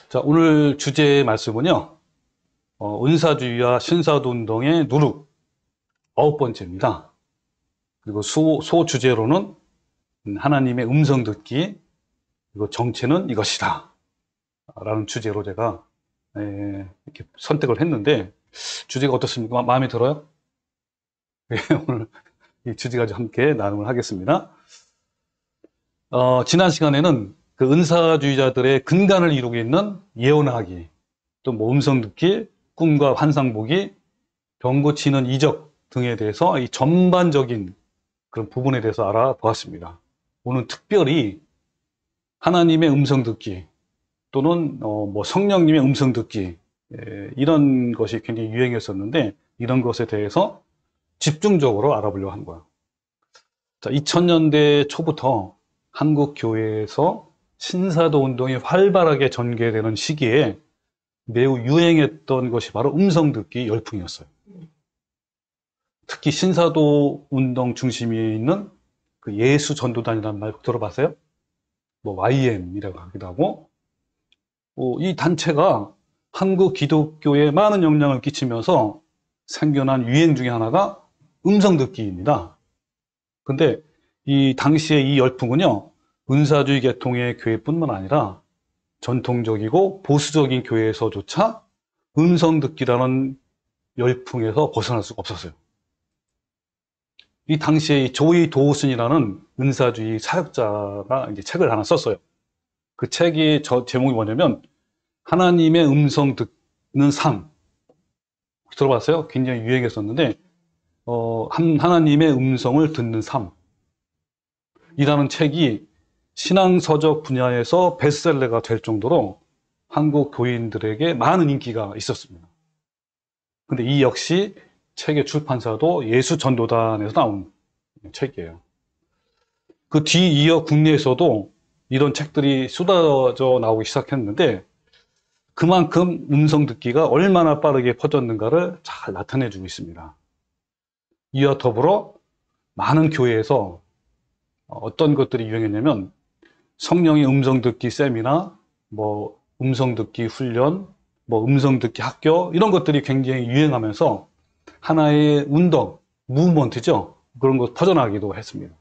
자, 오늘 주제의 말씀은요, 은사주의와 신사도 운동의 누룩, 9번째입니다. 그리고 소주제로는 하나님의 음성 듣기, 그리고 정체는 이것이다. 라는 주제로 제가 이렇게 선택을 했는데, 주제가 어떻습니까? 마음에 들어요? 네, 오늘 이 주제 가지고 함께 나눔을 하겠습니다. 지난 시간에는 그 은사주의자들의 근간을 이루고 있는 예언하기, 또 뭐 음성 듣기, 꿈과 환상 보기, 병 고치는 이적 등에 대해서 이 전반적인 그런 부분에 대해서 알아보았습니다. 오늘 특별히 하나님의 음성 듣기 또는 뭐 성령님의 음성 듣기 이런 것이 굉장히 유행했었는데 이런 것에 대해서 집중적으로 알아보려고 한 거예요. 자, 2000년대 초부터 한국 교회에서 신사도 운동이 활발하게 전개되는 시기에 매우 유행했던 것이 바로 음성 듣기 열풍이었어요. 특히 신사도 운동 중심에 있는 그 예수 전도단이라는 말 들어봤어요? 뭐 YM이라고 하기도 하고, 이 단체가 한국 기독교에 많은 영향을 끼치면서 생겨난 유행 중에 하나가 음성 듣기입니다. 근데 이 당시에 이 열풍은요, 은사주의 계통의 교회뿐만 아니라 전통적이고 보수적인 교회에서조차 음성 듣기라는 열풍에서 벗어날 수가 없었어요. 이 당시에 조이 도우슨이라는 은사주의 사역자가 이제 책을 하나 썼어요. 그 책이 제목이 뭐냐면 하나님의 음성 듣는 삶. 들어봤어요? 굉장히 유행했었는데 하나님의 음성을 듣는 삶이라는 책이 신앙서적 분야에서 베스트셀러가 될 정도로 한국 교인들에게 많은 인기가 있었습니다. 근데 이 역시 책의 출판사도 예수전도단에서 나온 책이에요. 그 뒤이어 국내에서도 이런 책들이 쏟아져 나오기 시작했는데 그만큼 음성 듣기가 얼마나 빠르게 퍼졌는가를 잘 나타내주고 있습니다. 이와 더불어 많은 교회에서 어떤 것들이 유행했냐면 성령의 음성 듣기 세미나, 뭐 음성 듣기 훈련, 뭐 음성 듣기 학교 이런 것들이 굉장히 유행하면서 하나의 운동, 무브먼트죠. 그런 것 퍼져나가기도 했습니다.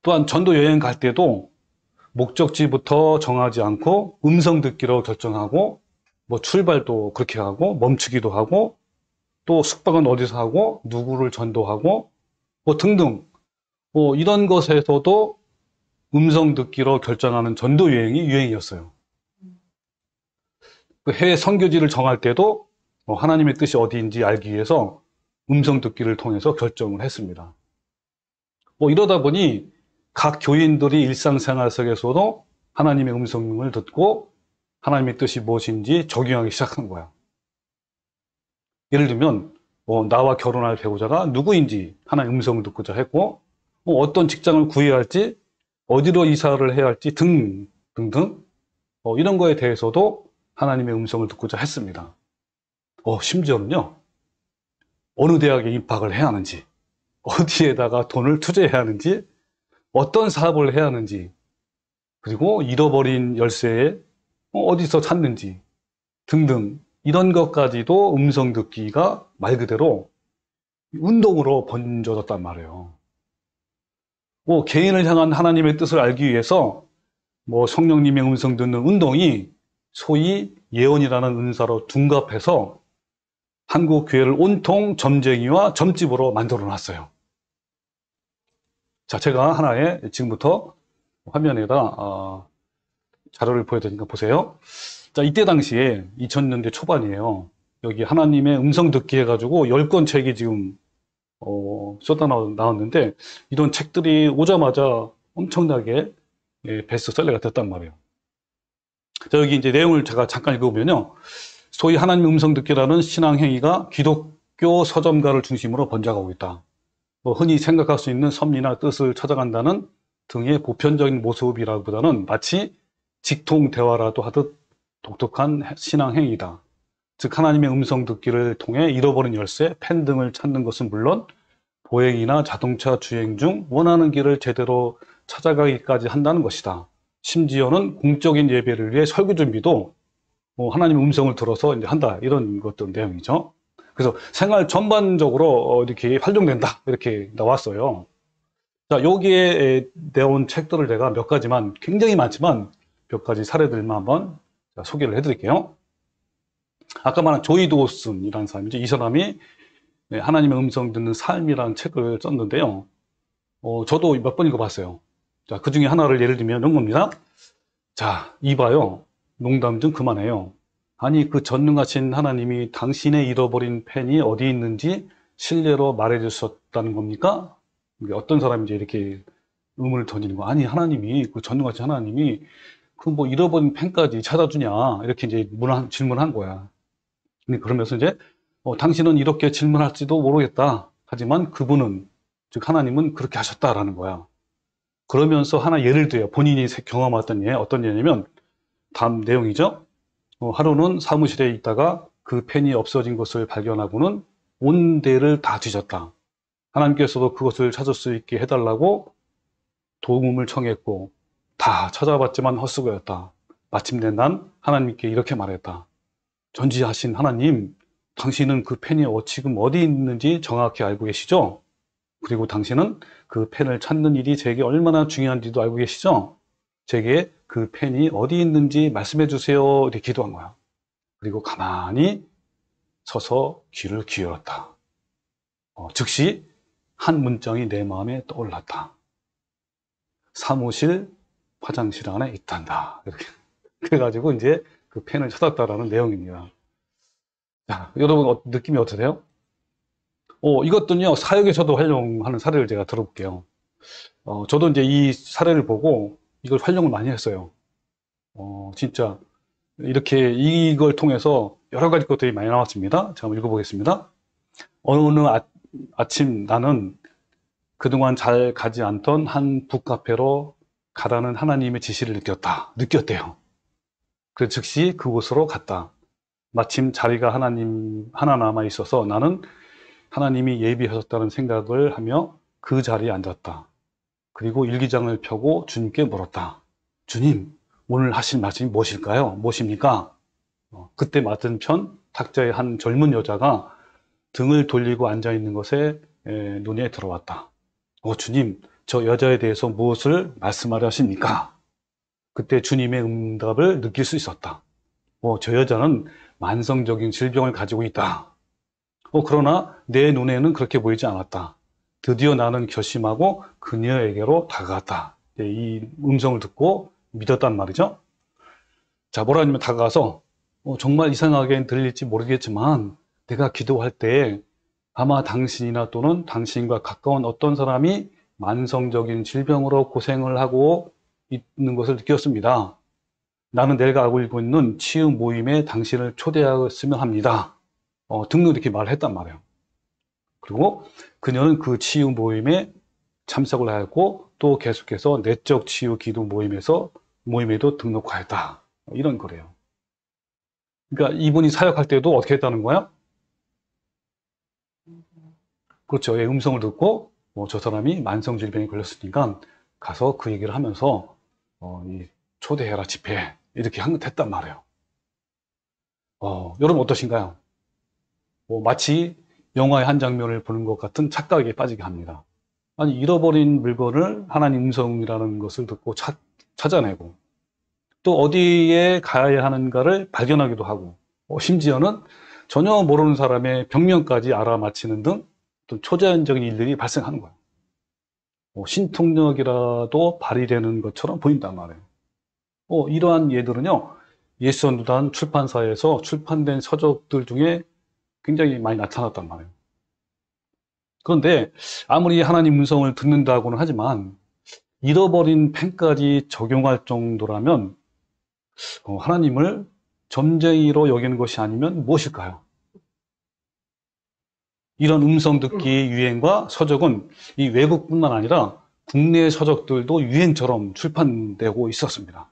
또한 전도 여행 갈 때도 목적지부터 정하지 않고 음성 듣기로 결정하고 뭐 출발도 그렇게 하고 멈추기도 하고 또 숙박은 어디서 하고 누구를 전도하고 뭐 등등 뭐 이런 것에서도 음성 듣기로 결정하는 전도 여행이 유행이었어요. 그 해외 선교지를 정할 때도 하나님의 뜻이 어디인지 알기 위해서 음성 듣기를 통해서 결정을 했습니다. 뭐 이러다 보니 각 교인들이 일상생활 속에서도 하나님의 음성을 듣고 하나님의 뜻이 무엇인지 적용하기 시작한 거야. 예를 들면 나와 결혼할 배우자가 누구인지 하나님의 음성을 듣고자 했고 어떤 직장을 구해야 할지 어디로 이사를 해야 할지 등등 이런 거에 대해서도 하나님의 음성을 듣고자 했습니다. 심지어는요, 어느 대학에 입학을 해야 하는지, 어디에다가 돈을 투자해야 하는지, 어떤 사업을 해야 하는지, 그리고 잃어버린 열쇠에 어디서 찾는지 등등 이런 것까지도 음성 듣기가 말 그대로 운동으로 번져졌단 말이에요. 개인을 향한 하나님의 뜻을 알기 위해서 성령님의 음성 듣는 운동이 소위 예언이라는 은사로 둔갑해서 한국 교회를 온통 점쟁이와 점집으로 만들어 놨어요. 자, 제가 하나의 지금부터 화면에다 자료를 보여드리니까 보세요. 자, 이때 당시에 2000년대 초반이에요. 여기 하나님의 음성 듣기 해가지고 10권 책이 지금 쏟아 나왔는데 이런 책들이 오자마자 엄청나게 베스트셀러가 됐단 말이에요. 자, 여기 이제 내용을 제가 잠깐 읽어보면요. 소위 하나님 음성 듣기라는 신앙 행위가 기독교 서점가를 중심으로 번져가고 있다. 흔히 생각할 수 있는 섭리나 뜻을 찾아간다는 등의 보편적인 모습이라기보다는 마치 직통 대화라도 하듯 독특한 신앙 행위다. 즉 하나님의 음성 듣기를 통해 잃어버린 열쇠, 펜 등을 찾는 것은 물론 보행이나 자동차 주행 중 원하는 길을 제대로 찾아가기까지 한다는 것이다. 심지어는 공적인 예배를 위해 설교 준비도 하나님의 음성을 들어서 이제 한다. 이런 것들 내용이죠. 그래서 생활 전반적으로 이렇게 활용된다. 이렇게 나왔어요. 자, 여기에 내온 책들을 제가 몇 가지만, 굉장히 많지만 몇 가지 사례들만 한번 소개를 해드릴게요. 아까 말한 조이 도슨이라는 사람이죠. 이 사람이 하나님의 음성 듣는 삶이라는 책을 썼는데요. 저도 몇 번 읽어봤어요. 자, 그 중에 하나를 예를 들면 이런 겁니다. 자, 이봐요. 농담 좀 그만해요. 아니, 그 전능하신 하나님이 당신의 잃어버린 펜이 어디 있는지 실례로 말해 주셨다는 겁니까? 이게 어떤 사람이 이렇게 의문을 던지는 거. 아니, 하나님이, 그 전능하신 하나님이 그 뭐 잃어버린 펜까지 찾아주냐. 이렇게 이제 질문한 거야. 근데 그러면서 이제, 당신은 이렇게 질문할지도 모르겠다. 하지만 그분은, 즉 하나님은 그렇게 하셨다라는 거야. 그러면서 하나 예를 들어요. 본인이 경험했던 예, 어떤 예냐면, 다음 내용이죠. 하루는 사무실에 있다가 그 펜이 없어진 것을 발견하고는 온 데를 다 뒤졌다. 하나님께서도 그것을 찾을 수 있게 해달라고 도움을 청했고 다 찾아봤지만 헛수고였다. 마침내 난 하나님께 이렇게 말했다. 전지하신 하나님, 당신은 그 펜이 지금 어디 있는지 정확히 알고 계시죠? 그리고 당신은 그 펜을 찾는 일이 제게 얼마나 중요한지도 알고 계시죠? 제게 그 펜이 어디 있는지 말씀해 주세요. 이렇게 기도한 거야. 그리고 가만히 서서 귀를 기울였다. 즉시 한 문장이 내 마음에 떠올랐다. 사무실 화장실 안에 있단다. 이렇게. 그래가지고 이제 그 펜을 찾았다라는 내용입니다. 자, 여러분 느낌이 어떠세요? 이것도요, 사역에서도 활용하는 사례를 제가 들어볼게요. 저도 이제 이 사례를 보고 이걸 활용을 많이 했어요. 진짜 이렇게 이걸 통해서 여러 가지 것들이 많이 나왔습니다. 제가 한번 읽어보겠습니다. 어느 아침 나는 그동안 잘 가지 않던 한 북카페로 가라는 하나님의 지시를 느꼈대요. 그래서 즉시 그곳으로 갔다. 마침 자리가 하나 남아 있어서 나는 하나님이 예비하셨다는 생각을 하며 그 자리에 앉았다. 그리고 일기장을 펴고 주님께 물었다. 주님, 오늘 하실 말씀이 무엇일까요? 무엇입니까? 그때 맞은편 탁자에 한 젊은 여자가 등을 돌리고 앉아 있는 것에 눈에 들어왔다. 주님, 저 여자에 대해서 무엇을 말씀하려 하십니까? 그때 주님의 응답을 느낄 수 있었다. 저 여자는 만성적인 질병을 가지고 있다. 그러나 내 눈에는 그렇게 보이지 않았다. 드디어 나는 결심하고 그녀에게로 다가갔다. 이 음성을 듣고 믿었단 말이죠. 자, 뭐라 하냐면 다가가서 정말 이상하게 들릴지 모르겠지만 내가 기도할 때 아마 당신이나 또는 당신과 가까운 어떤 사람이 만성적인 질병으로 고생을 하고 있는 것을 느꼈습니다. 나는 내가 알고 있는 치유 모임에 당신을 초대하였으면 합니다. 등록 이렇게 말을 했단 말이에요. 그리고 그녀는 그 치유 모임에 참석을 하였고 또 계속해서 내적 치유 기도 모임에도 등록하였다. 이런 거래요. 그러니까 이분이 사역할 때도 어떻게 했다는 거야? 그렇죠. 음성을 듣고 저 사람이 만성 질병에 걸렸으니까 가서 그 얘기를 하면서 초대해라 집회 이렇게 했단 말이에요. 여러분 어떠신가요? 마치 영화의 한 장면을 보는 것 같은 착각에 빠지게 합니다. 아니, 잃어버린 물건을 하나님 음성이라는 것을 듣고 찾아내고 또 어디에 가야 하는가를 발견하기도 하고 심지어는 전혀 모르는 사람의 병명까지 알아맞히는 등 또 초자연적인 일들이 발생하는 거예요. 신통력이라도 발휘되는 것처럼 보인단 말이에요. 이러한 예들은요, 예수전도단 출판사에서 출판된 서적들 중에 굉장히 많이 나타났단 말이에요. 그런데 아무리 하나님 음성을 듣는다고는 하지만 잃어버린 펜까지 적용할 정도라면 하나님을 점쟁이로 여기는 것이 아니면 무엇일까요? 이런 음성 듣기 유행과 서적은 이 외국뿐만 아니라 국내 서적들도 유행처럼 출판되고 있었습니다.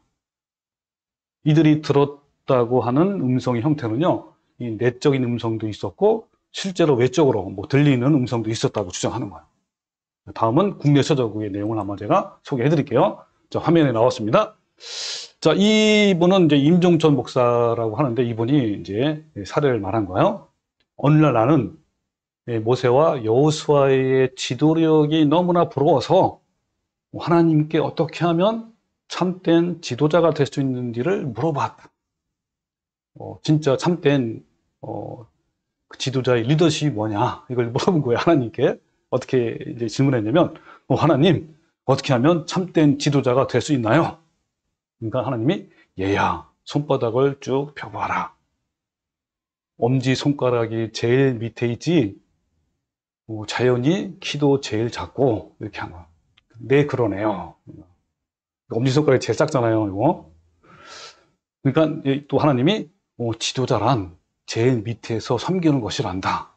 이들이 들었다고 하는 음성의 형태는요, 이 내적인 음성도 있었고 실제로 외적으로 들리는 음성도 있었다고 주장하는 거예요. 다음은 국내 서적의 내용을 한번 제가 소개해 드릴게요. 자, 화면에 나왔습니다. 자, 이분은 이제 임종천 목사라고 하는데 이분이 이제 사례를 말한 거예요. 어느 날 나는 모세와 여호수아의 지도력이 너무나 부러워서 하나님께 어떻게 하면 참된 지도자가 될 수 있는지를 물어봤다. 진짜 참된 그 지도자의 리더십이 뭐냐 이걸 물어본 거예요. 하나님께 어떻게 이제 질문했냐면 하나님 어떻게 하면 참된 지도자가 될 수 있나요? 그러니까 하나님이 얘야 손바닥을 쭉 펴봐라. 엄지 손가락이 제일 밑에 있지 자연히 키도 제일 작고 이렇게 한 거야. 네 그러네요. 엄지손가락이 제일 작잖아요 이거. 그러니까 또 하나님이 지도자란 제일 밑에서 섬기는 것이란다.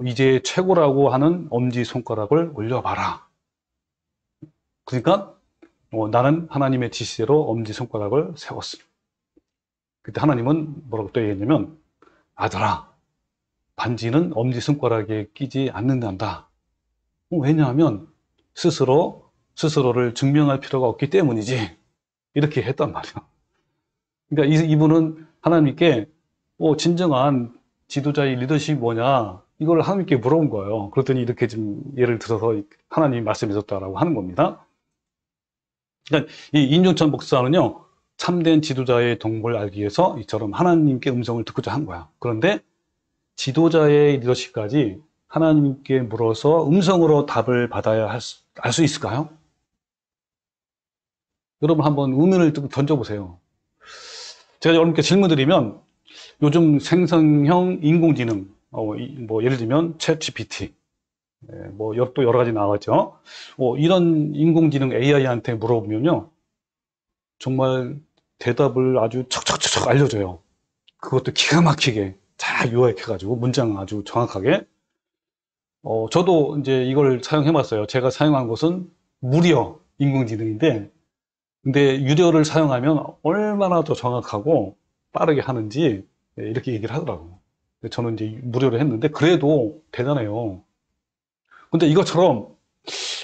이제 최고라고 하는 엄지손가락을 올려봐라. 그러니까 나는 하나님의 지시대로 엄지손가락을 세웠어. 그때 하나님은 뭐라고 또 얘기했냐면 아들아 반지는 엄지손가락에 끼지 않는단다. 왜냐하면 스스로를 증명할 필요가 없기 때문이지. 이렇게 했단 말이야. 그러니까 이분은 하나님께 진정한 지도자의 리더십이 뭐냐 이걸 하나님께 물어본 거예요. 그랬더니 이렇게 좀 예를 들어서 하나님이 말씀해 줬다라고 하는 겁니다. 그러니까 이 임종천 목사는요 참된 지도자의 동법을 알기 위해서 이처럼 하나님께 음성을 듣고자 한 거야. 그런데 지도자의 리더십까지 하나님께 물어서 음성으로 답을 받아야 알 수 있을까요? 여러분 한번 의문을 던져보세요. 제가 여러분께 질문 드리면 요즘 생성형 인공지능 뭐 예를 들면 챗GPT 뭐 또 여러 가지 나왔죠. 이런 인공지능 AI한테 물어보면요 정말 대답을 아주 척척척 알려줘요. 그것도 기가 막히게 잘 요약해가지고 문장 아주 정확하게. 저도 이제 이걸 사용해봤어요. 제가 사용한 것은 무료 인공지능인데, 근데 유료를 사용하면 얼마나 더 정확하고 빠르게 하는지 이렇게 얘기를 하더라고요. 저는 이제 무료로 했는데 그래도 대단해요. 근데 이것처럼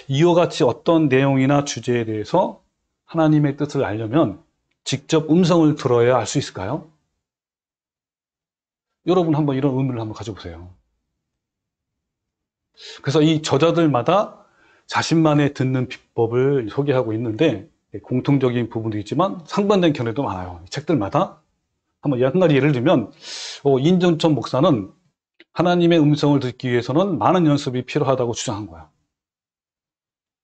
이와 같이 어떤 내용이나 주제에 대해서 하나님의 뜻을 알려면 직접 음성을 들어야 알 수 있을까요? 여러분 한번 이런 의문을 한번 가져보세요. 그래서 이 저자들마다 자신만의 듣는 비법을 소개하고 있는데 공통적인 부분도 있지만 상반된 견해도 많아요. 책들마다. 한번 한 가지 예를 들면 임종천 목사는 하나님의 음성을 듣기 위해서는 많은 연습이 필요하다고 주장한 거야.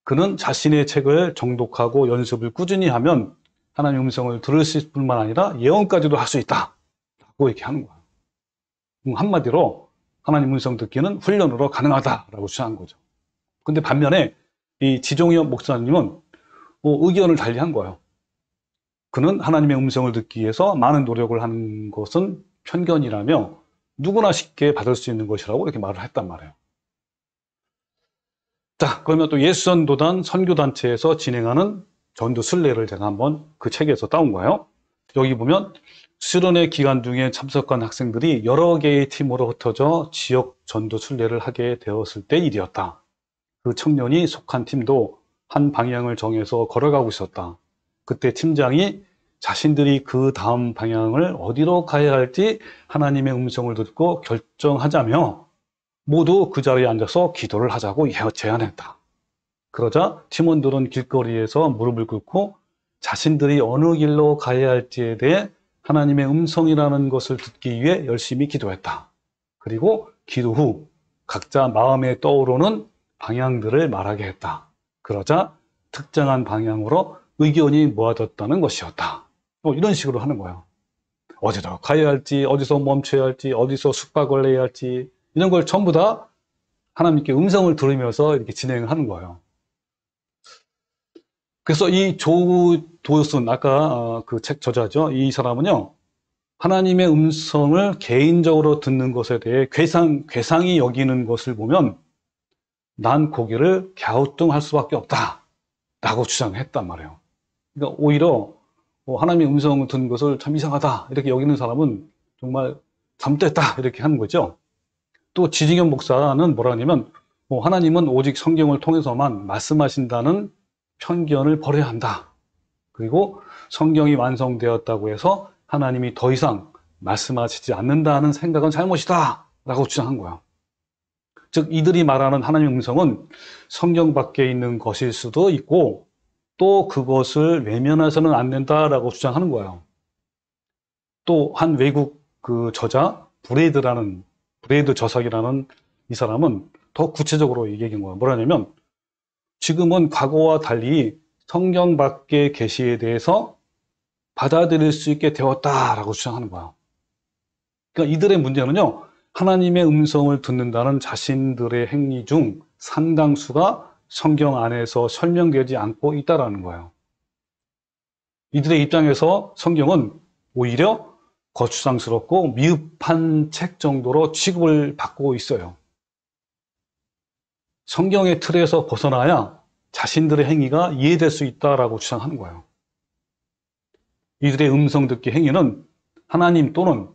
그는 자신의 책을 정독하고 연습을 꾸준히 하면 하나님의 음성을 들을 수 있을 뿐만 아니라 예언까지도 할 수 있다 라고 이렇게 하는 거야. 한마디로 하나님 음성 듣기는 훈련으로 가능하다라고 주장한 거죠. 근데 반면에 이 지종엽 목사님은 의견을 달리한 거예요. 그는 하나님의 음성을 듣기 위해서 많은 노력을 하는 것은 편견이라며 누구나 쉽게 받을 수 있는 것이라고 이렇게 말을 했단 말이에요. 자, 그러면 또 예수전도단 선교단체에서 진행하는 전도 순례를 제가 한번 그 책에서 따온 거예요. 여기 보면 수련회 기간 중에 참석한 학생들이 여러 개의 팀으로 흩어져 지역 전도 순례를 하게 되었을 때 일이었다. 그 청년이 속한 팀도 한 방향을 정해서 걸어가고 있었다. 그때 팀장이 자신들이 그 다음 방향을 어디로 가야 할지 하나님의 음성을 듣고 결정하자며 모두 그 자리에 앉아서 기도를 하자고 제안했다. 그러자 팀원들은 길거리에서 무릎을 꿇고 자신들이 어느 길로 가야 할지에 대해 하나님의 음성이라는 것을 듣기 위해 열심히 기도했다. 그리고 기도 후 각자 마음에 떠오르는 방향들을 말하게 했다. 그러자 특정한 방향으로 의견이 모아졌다는 것이었다. 이런 식으로 하는 거예요. 어디로 가야 할지, 어디서 멈춰야 할지, 어디서 숙박을 해야 할지 이런 걸 전부 다 하나님께 음성을 들으면서 이렇게 진행을 하는 거예요. 그래서 이 조 도요슨 아까 그 책 저자죠. 이 사람은요. 하나님의 음성을 개인적으로 듣는 것에 대해 괴상히 여기는 것을 보면 난 고개를 갸우뚱할 수밖에 없다 라고 주장했단 말이에요. 그러니까 오히려 하나님의 음성을 듣는 것을 참 이상하다 이렇게 여기는 사람은 정말 잘못됐다 이렇게 하는 거죠. 또 지지경 목사는 뭐라 하냐면 하나님은 오직 성경을 통해서만 말씀하신다는 편견을 버려야 한다. 그리고 성경이 완성되었다고 해서 하나님이 더 이상 말씀하시지 않는다는 생각은 잘못이다 라고 주장한 거야. 즉 이들이 말하는 하나님의 음성은 성경 밖에 있는 것일 수도 있고 또 그것을 외면해서는 안 된다라고 주장하는 거예요. 또 한 외국 그 저자 브레이드 저석이라는 이 사람은 더 구체적으로 얘기한 거예요. 뭐라냐면 지금은 과거와 달리 성경 밖의 계시에 대해서 받아들일 수 있게 되었다라고 주장하는 거예요. 그러니까 이들의 문제는요, 하나님의 음성을 듣는다는 자신들의 행위 중 상당수가 성경 안에서 설명되지 않고 있다라는 거예요. 이들의 입장에서 성경은 오히려 거추장스럽고 미흡한 책 정도로 취급을 받고 있어요. 성경의 틀에서 벗어나야 자신들의 행위가 이해될 수 있다라고 주장하는 거예요. 이들의 음성 듣기 행위는 하나님 또는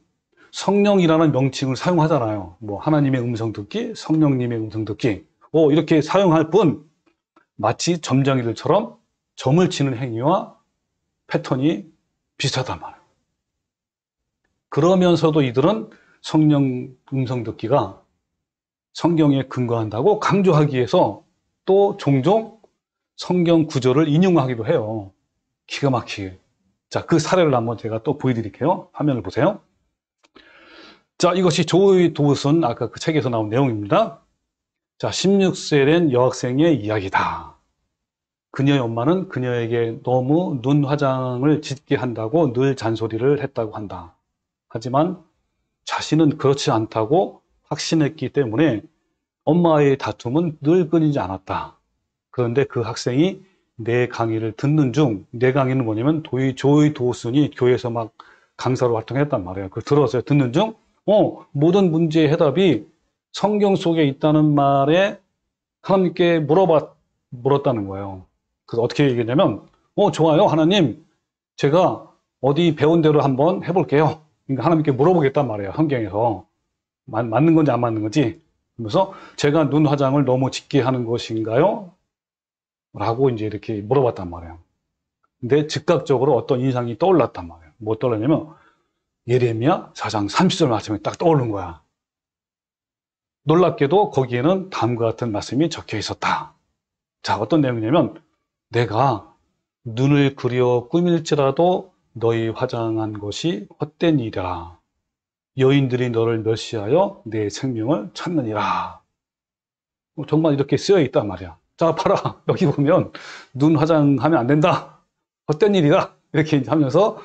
성령이라는 명칭을 사용하잖아요. 뭐 하나님의 음성 듣기, 성령님의 음성 듣기 이렇게 사용할 뿐 마치 점쟁이들처럼 점을 치는 행위와 패턴이 비슷하단 말이에요. 그러면서도 이들은 성령 음성 듣기가 성경에 근거한다고 강조하기 위해서 또 종종 성경 구절을 인용하기도 해요. 기가 막히게. 자, 그 사례를 한번 제가 또 보여드릴게요. 화면을 보세요. 자, 이것이 조이 도우슨 아까 그 책에서 나온 내용입니다. 자, 16세 된 여학생의 이야기다. 그녀의 엄마는 그녀에게 너무 눈 화장을 짙게 한다고 늘 잔소리를 했다고 한다. 하지만 자신은 그렇지 않다고 확신했기 때문에 엄마의 다툼은 늘 끊이지 않았다. 그런데 그 학생이 내 강의를 듣는 중, 내 강의는 뭐냐면 조이 도우슨이 교회에서 막 강사로 활동했단 말이에요. 그걸 들었어요. 듣는 중, 모든 문제의 해답이 성경 속에 있다는 말에 하나님께 물었다는 거예요. 그래서 어떻게 얘기했냐면, 좋아요, 하나님. 제가 어디 배운 대로 한번 해볼게요. 그러니까 하나님께 물어보겠단 말이에요. 성경에서. 맞는 건지 안 맞는 건지. 그래서 제가 눈 화장을 너무 짙게 하는 것인가요? 라고 이제 이렇게 물어봤단 말이에요. 근데 즉각적으로 어떤 인상이 떠올랐단 말이에요. 뭐 떠올랐냐면, 예레미야 4장 30절 말씀이 딱 떠오른 거야. 놀랍게도 거기에는 다음과 같은 말씀이 적혀 있었다. 자, 어떤 내용이냐면, 내가 눈을 그려 꾸밀지라도 너희 화장한 것이 헛된 일이라. 여인들이 너를 멸시하여 내 생명을 찾느니라. 정말 이렇게 쓰여 있단 말이야. 자, 봐라. 여기 보면 눈 화장하면 안 된다. 헛된 일이다. 이렇게 하면서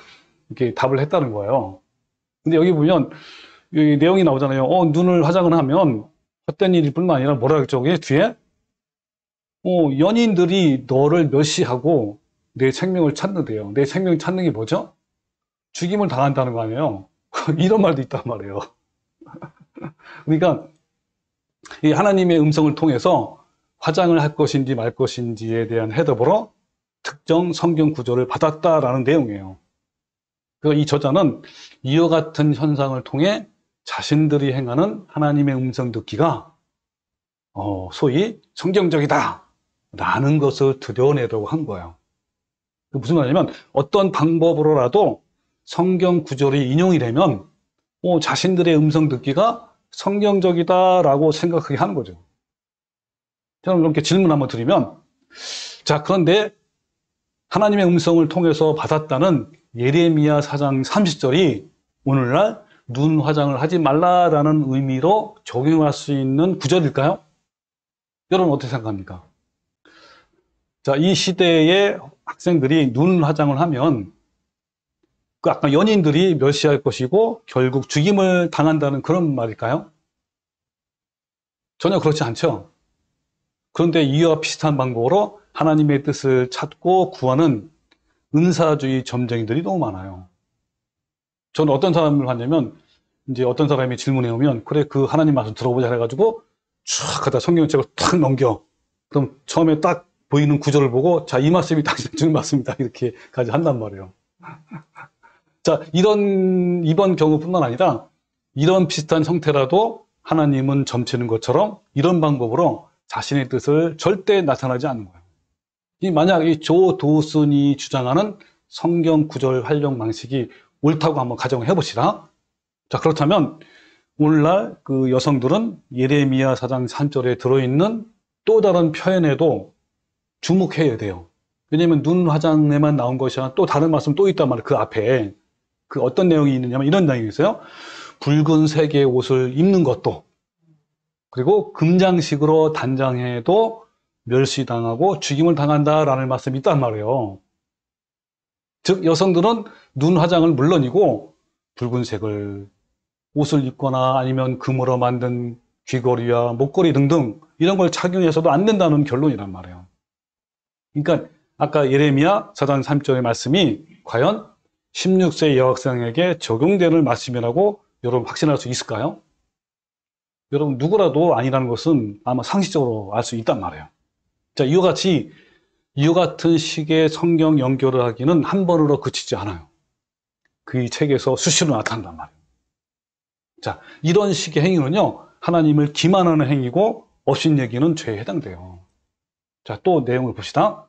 이렇게 답을 했다는 거예요. 근데 여기 보면 여기 내용이 나오잖아요. 눈을 화장을 하면 헛된 일일 뿐만 아니라 뭐라 그랬죠? 뒤에 연인들이 너를 멸시하고 내 생명을 찾는데요. 내 생명을 찾는 게 뭐죠? 죽임을 당한다는 거 아니에요. 이런 말도 있단 말이에요. 그러니까 이 하나님의 음성을 통해서 화장을 할 것인지 말 것인지에 대한 해답으로 특정 성경 구절을 받았다라는 내용이에요. 그래서 이 저자는 이와 같은 현상을 통해 자신들이 행하는 하나님의 음성 듣기가 소위 성경적이다 라는 것을 드러내려고 한 거예요. 무슨 말이냐면 어떤 방법으로라도 성경 구절이 인용이 되면 자신들의 음성 듣기가 성경적이다라고 생각하게 하는 거죠. 저는 이렇게 질문 한번 드리면, 자, 그런데 하나님의 음성을 통해서 받았다는 예레미야 4장 30절이 오늘날 눈 화장을 하지 말라라는 의미로 적용할 수 있는 구절일까요? 여러분 어떻게 생각합니까? 자, 이 시대의 학생들이 눈 화장을 하면 그 아까 연인들이 멸시할 것이고 결국 죽임을 당한다는 그런 말일까요? 전혀 그렇지 않죠. 그런데 이와 비슷한 방법으로 하나님의 뜻을 찾고 구하는 은사주의 점쟁이들이 너무 많아요. 저는 어떤 사람을 봤냐면 이제 어떤 사람이 질문해 오면 그래 그 하나님 말씀 들어보자 해가지고 쫙 하다 성경책을 탁 넘겨. 그럼 처음에 딱 보이는 구절을 보고 자, 이 말씀이 당신 주는 말씀이다 이렇게까지 한단 말이에요. 자, 이번 경우뿐만 아니라 이런 비슷한 형태라도 하나님은 점치는 것처럼 이런 방법으로 자신의 뜻을 절대 나타나지 않는 거예요. 만약 이 조 도슨이 주장하는 성경 구절 활용 방식이 옳다고 한번 가정을 해봅시다. 자, 그렇다면 오늘날 그 여성들은 예레미야 4장 3절에 들어있는 또 다른 표현에도 주목해야 돼요. 왜냐면 눈 화장에만 나온 것이 아니라 또 다른 말씀 또 있단 말이에요. 그 앞에. 그 어떤 내용이 있느냐면 이런 내용이 있어요. 붉은색의 옷을 입는 것도, 그리고 금장식으로 단장해도 멸시당하고 죽임을 당한다라는 말씀이 있단 말이에요. 즉 여성들은 눈 화장을 물론이고 붉은색을 옷을 입거나 아니면 금으로 만든 귀걸이와 목걸이 등등 이런 걸 착용해서도 안 된다는 결론이란 말이에요. 그러니까 아까 예레미야 4장 3절의 말씀이 과연 16세 여학생에게 적용되는 말씀이라고 여러분 확신할 수 있을까요? 여러분 누구라도 아니라는 것은 아마 상식적으로 알 수 있단 말이에요. 자, 이와 같은 식의 성경 연결을 하기는 한 번으로 그치지 않아요. 그 책에서 수시로 나타난단 말이에요. 자, 이런 식의 행위는요, 하나님을 기만하는 행위고 업신여기는 죄에 해당돼요. 자, 또 내용을 봅시다.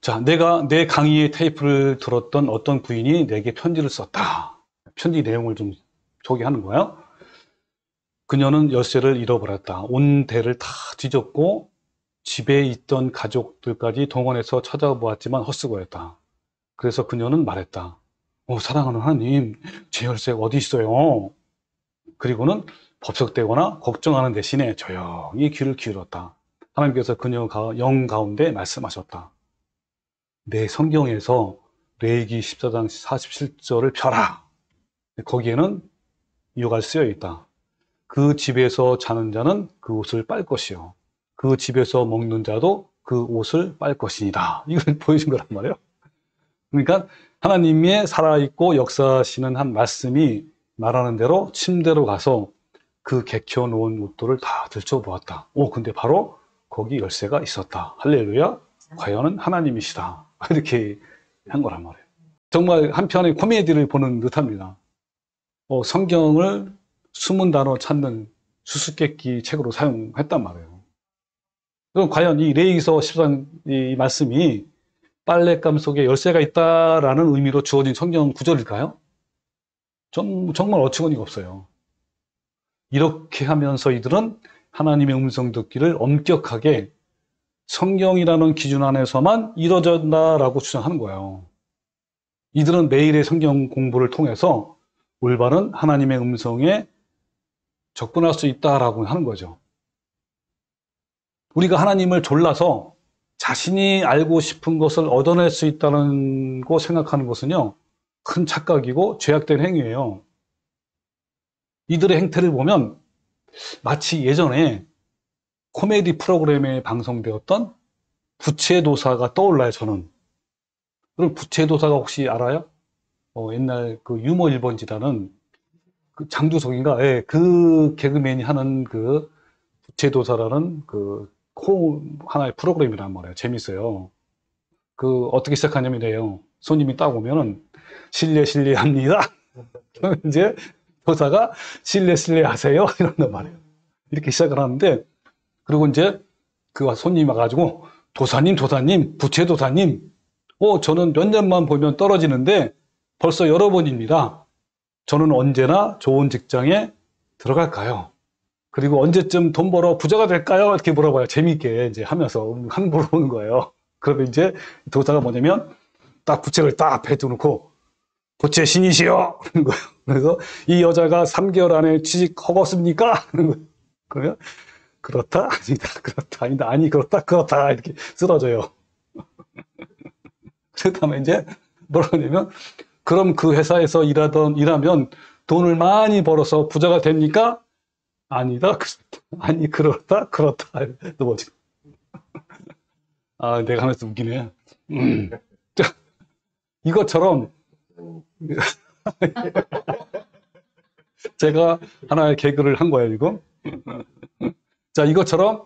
자, 내가 내 강의의 테이프를 들었던 어떤 부인이 내게 편지를 썼다. 편지 내용을 좀 소개하는 거예요. 그녀는 열쇠를 잃어버렸다. 온 대를 다 뒤졌고 집에 있던 가족들까지 동원해서 찾아보았지만 헛수고였다. 그래서 그녀는 말했다. 사랑하는 하나님, 제 열쇠가 어디 있어요? 그리고는 법석대거나 걱정하는 대신에 조용히 귀를 기울였다. 하나님께서 그녀 영 가운데 말씀하셨다. 내 성경에서 레위기 14장 47절을 펴라. 거기에는 이유가 쓰여 있다. 그 집에서 자는 자는 그 옷을 빨 것이요. 그 집에서 먹는 자도 그 옷을 빨 것이니다. 이걸 보여준 거란 말이에요. 그러니까 하나님의 살아있고 역사하시는 한 말씀이 말하는 대로 침대로 가서 그 개켜놓은 옷들을 다 들춰보았다. 근데 바로 거기 열쇠가 있었다. 할렐루야. 과연은 하나님이시다. 이렇게 한 거란 말이에요. 정말 한편의 코미디를 보는 듯합니다. 성경을 숨은 단어 찾는 수수께끼 책으로 사용했단 말이에요. 그럼 과연 이 레위기서 14장 이 말씀이 빨랫감 속에 열쇠가 있다라는 의미로 주어진 성경 구절일까요? 정말 어처구니가 없어요. 이렇게 하면서 이들은 하나님의 음성 듣기를 엄격하게 성경이라는 기준 안에서만 이루어진다라고 주장하는 거예요. 이들은 매일의 성경 공부를 통해서 올바른 하나님의 음성에 접근할 수 있다라고 하는 거죠. 우리가 하나님을 졸라서 자신이 알고 싶은 것을 얻어낼 수 있다는 거 생각하는 것은요, 큰 착각이고 죄악된 행위예요. 이들의 행태를 보면 마치 예전에 코미디 프로그램에 방송되었던 부채도사가 떠올라요, 저는. 그럼 부채도사가 혹시 알아요? 옛날 그 유머 1번지라는 그 장두석인가? 예, 그 개그맨이 하는 그 부채도사라는 그 하나의 프로그램이란 말이에요. 재밌어요. 어떻게 시작하냐면 이래요. 손님이 딱 오면은, 실례합니다. 그러면 이제 도사가 실례하세요. 이런단 말이에요. 이렇게 시작을 하는데, 그리고 이제 그 손님이 와가지고, 도사님, 부채도사님, 저는 몇 년만 보면 떨어지는데 벌써 여러 번입니다. 저는 언제나 좋은 직장에 들어갈까요? 그리고 언제쯤 돈 벌어 부자가 될까요? 이렇게 물어봐요. 재미있게 이제 하면서 물어보는 거예요. 그러면 이제 도사가 뭐냐면 딱 부채를 딱 뱉어놓고 부채 신이시여! 그러는 거예요. 그래서 이 여자가 3개월 안에 취직하겠습니까? 그러면 그렇다? 아니다. 그렇다. 아니다. 아니, 그렇다. 이렇게 쓰러져요. 그렇다면 이제 뭐라고 하냐면, 그럼 그 회사에서 일하면 돈을 많이 벌어서 부자가 됩니까? 아니다. 아니, 그렇다. 또 뭐지? 내가 하면서 웃기네. 이것처럼, 제가 하나의 개그를 한 거예요, 이거. 자, 이것처럼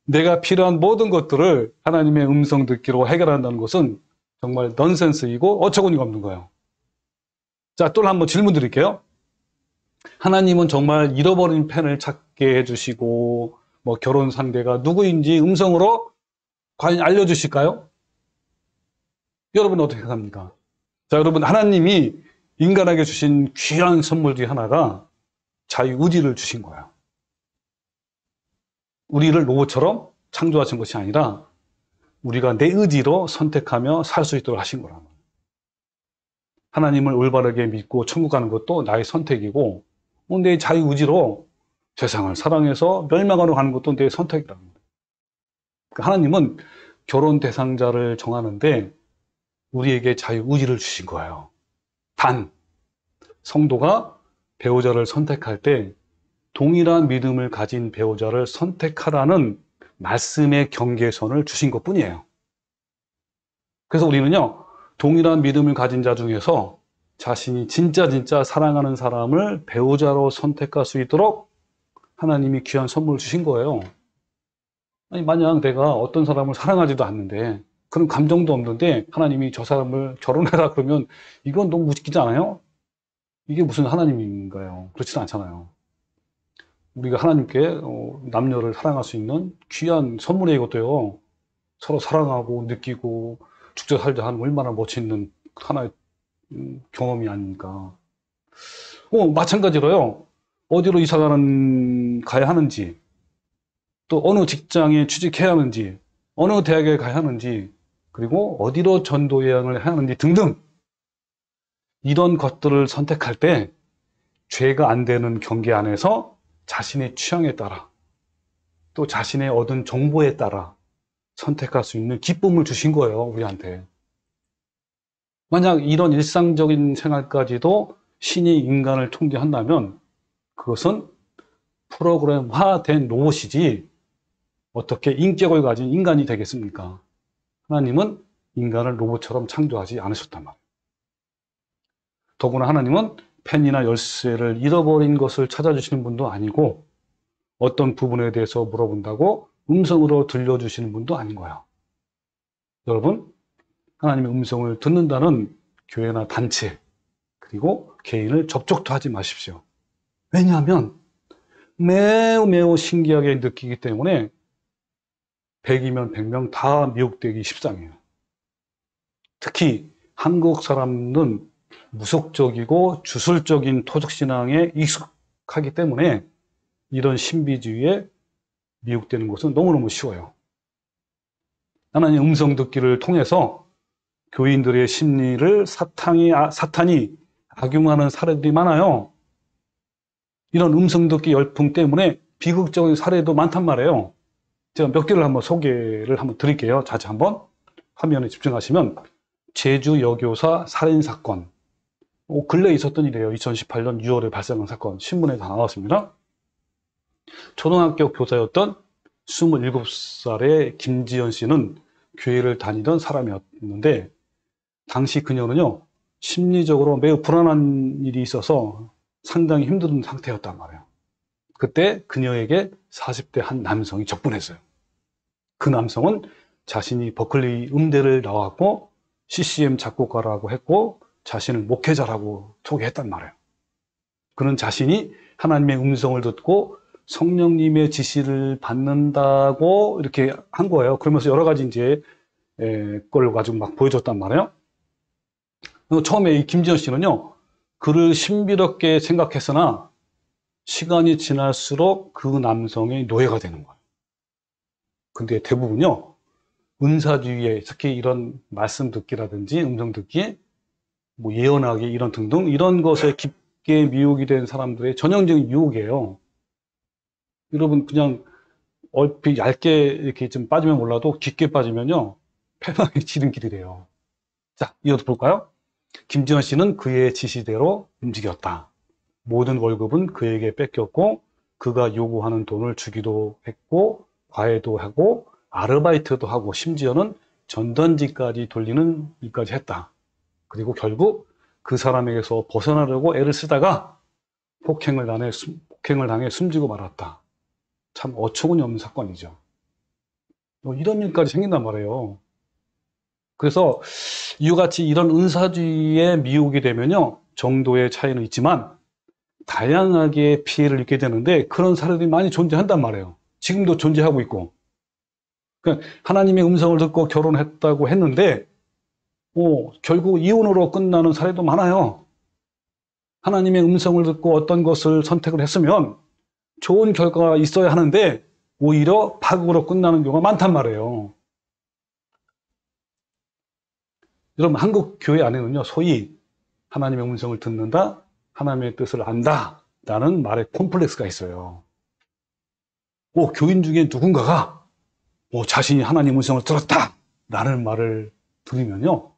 내가 필요한 모든 것들을 하나님의 음성 듣기로 해결한다는 것은 정말 넌센스이고 어처구니가 없는 거예요. 자, 또 한번 질문 드릴게요. 하나님은 정말 잃어버린 펜을 찾게 해주시고, 결혼 상대가 누구인지 음성으로 과연 알려주실까요? 여러분 어떻게 생각합니까? 자, 여러분, 하나님이 인간에게 주신 귀한 선물 중에 하나가 자유의지를 주신 거예요. 우리를 로봇처럼 창조하신 것이 아니라 우리가 내 의지로 선택하며 살 수 있도록 하신 거란 말이에요. 하나님을 올바르게 믿고 천국 가는 것도 나의 선택이고, 내 자유의지로 세상을 사랑해서 멸망하러 가는 것도 내 선택이라는 거예요. 하나님은 결혼 대상자를 정하는데 우리에게 자유의지를 주신 거예요. 단, 성도가 배우자를 선택할 때 동일한 믿음을 가진 배우자를 선택하라는 말씀의 경계선을 주신 것 뿐이에요. 그래서 우리는요, 동일한 믿음을 가진 자 중에서 자신이 진짜 사랑하는 사람을 배우자로 선택할 수 있도록 하나님이 귀한 선물을 주신 거예요. 아니, 만약 내가 어떤 사람을 사랑하지도 않는데, 그런 감정도 없는데 하나님이 저 사람을 결혼해라 그러면 이건 너무 웃기지 않아요? 이게 무슨 하나님인가요? 그렇지는 않잖아요. 우리가 하나님께 남녀를 사랑할 수 있는 귀한 선물이에요. 이것도요. 서로 사랑하고 느끼고 죽자 살자 하는 얼마나 멋있는 하나의 경험이 아닙니까? 마찬가지로요. 어디로 이사 가야 하는지, 또 어느 직장에 취직해야 하는지, 어느 대학에 가야 하는지, 그리고 어디로 전도 여행을 해야 하는지 등등, 이런 것들을 선택할 때 죄가 안 되는 경계 안에서 자신의 취향에 따라 또 자신의 얻은 정보에 따라 선택할 수 있는 기쁨을 주신 거예요, 우리한테. 만약 이런 일상적인 생활까지도 신이 인간을 통제한다면 그것은 프로그램화된 로봇이지 어떻게 인격을 가진 인간이 되겠습니까? 하나님은 인간을 로봇처럼 창조하지 않으셨단 말이에요. 더구나 하나님은 펜이나 열쇠를 잃어버린 것을 찾아주시는 분도 아니고 어떤 부분에 대해서 물어본다고 음성으로 들려주시는 분도 아닌 거예요. 여러분, 하나님의 음성을 듣는다는 교회나 단체 그리고 개인을 접촉도 하지 마십시오. 왜냐하면 매우 신기하게 느끼기 때문에 100이면 100명 다 미혹되기 십상이에요. 특히 한국 사람은 무속적이고 주술적인 토속신앙에 익숙하기 때문에 이런 신비주의에 미혹되는 것은 너무너무 쉬워요. 하나님 음성 듣기를 통해서 교인들의 심리를 사탄이 악용하는 사례들이 많아요. 이런 음성 듣기 열풍 때문에 비극적인 사례도 많단 말이에요. 제가 몇 개를 한번 소개를 한번 드릴게요. 자주 한번 화면에 집중하시면 제주 여교사 살인사건, 근래에 있었던 일이에요. 2018년 6월에 발생한 사건, 신문에 다 나왔습니다. 초등학교 교사였던 27살의 김지연 씨는 교회를 다니던 사람이었는데 당시 그녀는요, 심리적으로 매우 불안한 일이 있어서 상당히 힘든 상태였단 말이에요. 그때 그녀에게 40대 한 남성이 접근했어요. 그 남성은 자신이 버클리 음대를 나왔고 CCM 작곡가라고 했고 자신을 목회자라고 소개했단 말이에요. 그는 자신이 하나님의 음성을 듣고 성령님의 지시를 받는다고 이렇게 한 거예요. 그러면서 여러 가지 이제 걸 가지고 막 보여줬단 말이에요. 처음에 이 김지연 씨는요, 그를 신비롭게 생각했으나 시간이 지날수록 그 남성의 노예가 되는 거예요. 근데 대부분요, 은사주의에 특히 이런 말씀 듣기라든지 음성 듣기, 뭐 예언하기 이런 등등 이런 것에 깊게 미혹이 된 사람들의 전형적인 유혹이에요. 여러분 그냥 얼핏 얇게 이렇게 좀 빠지면 몰라도 깊게 빠지면요, 패망의 지름길이래요. 자, 이어서 볼까요? 김지연 씨는 그의 지시대로 움직였다. 모든 월급은 그에게 뺏겼고 그가 요구하는 돈을 주기도 했고 과외도 하고 아르바이트도 하고 심지어는 전단지까지 돌리는 일까지 했다. 그리고 결국 그 사람에게서 벗어나려고 애를 쓰다가 폭행을 당해 숨지고 말았다. 참 어처구니 없는 사건이죠. 이런 일까지 생긴단 말이에요. 그래서 이와 같이 이런 은사주의에 미혹이 되면요, 정도의 차이는 있지만 다양하게 피해를 입게 되는데 그런 사례들이 많이 존재한단 말이에요. 지금도 존재하고 있고. 그러니까 하나님의 음성을 듣고 결혼했다고 했는데 결국 이혼으로 끝나는 사례도 많아요. 하나님의 음성을 듣고 어떤 것을 선택을 했으면 좋은 결과가 있어야 하는데 오히려 파국으로 끝나는 경우가 많단 말이에요. 여러분, 한국 교회 안에는요, 소위 하나님의 음성을 듣는다, 하나님의 뜻을 안다 라는 말에 콤플렉스가 있어요. 교인 중에 누군가가 자신이 하나님 음성을 들었다 라는 말을 들으면요,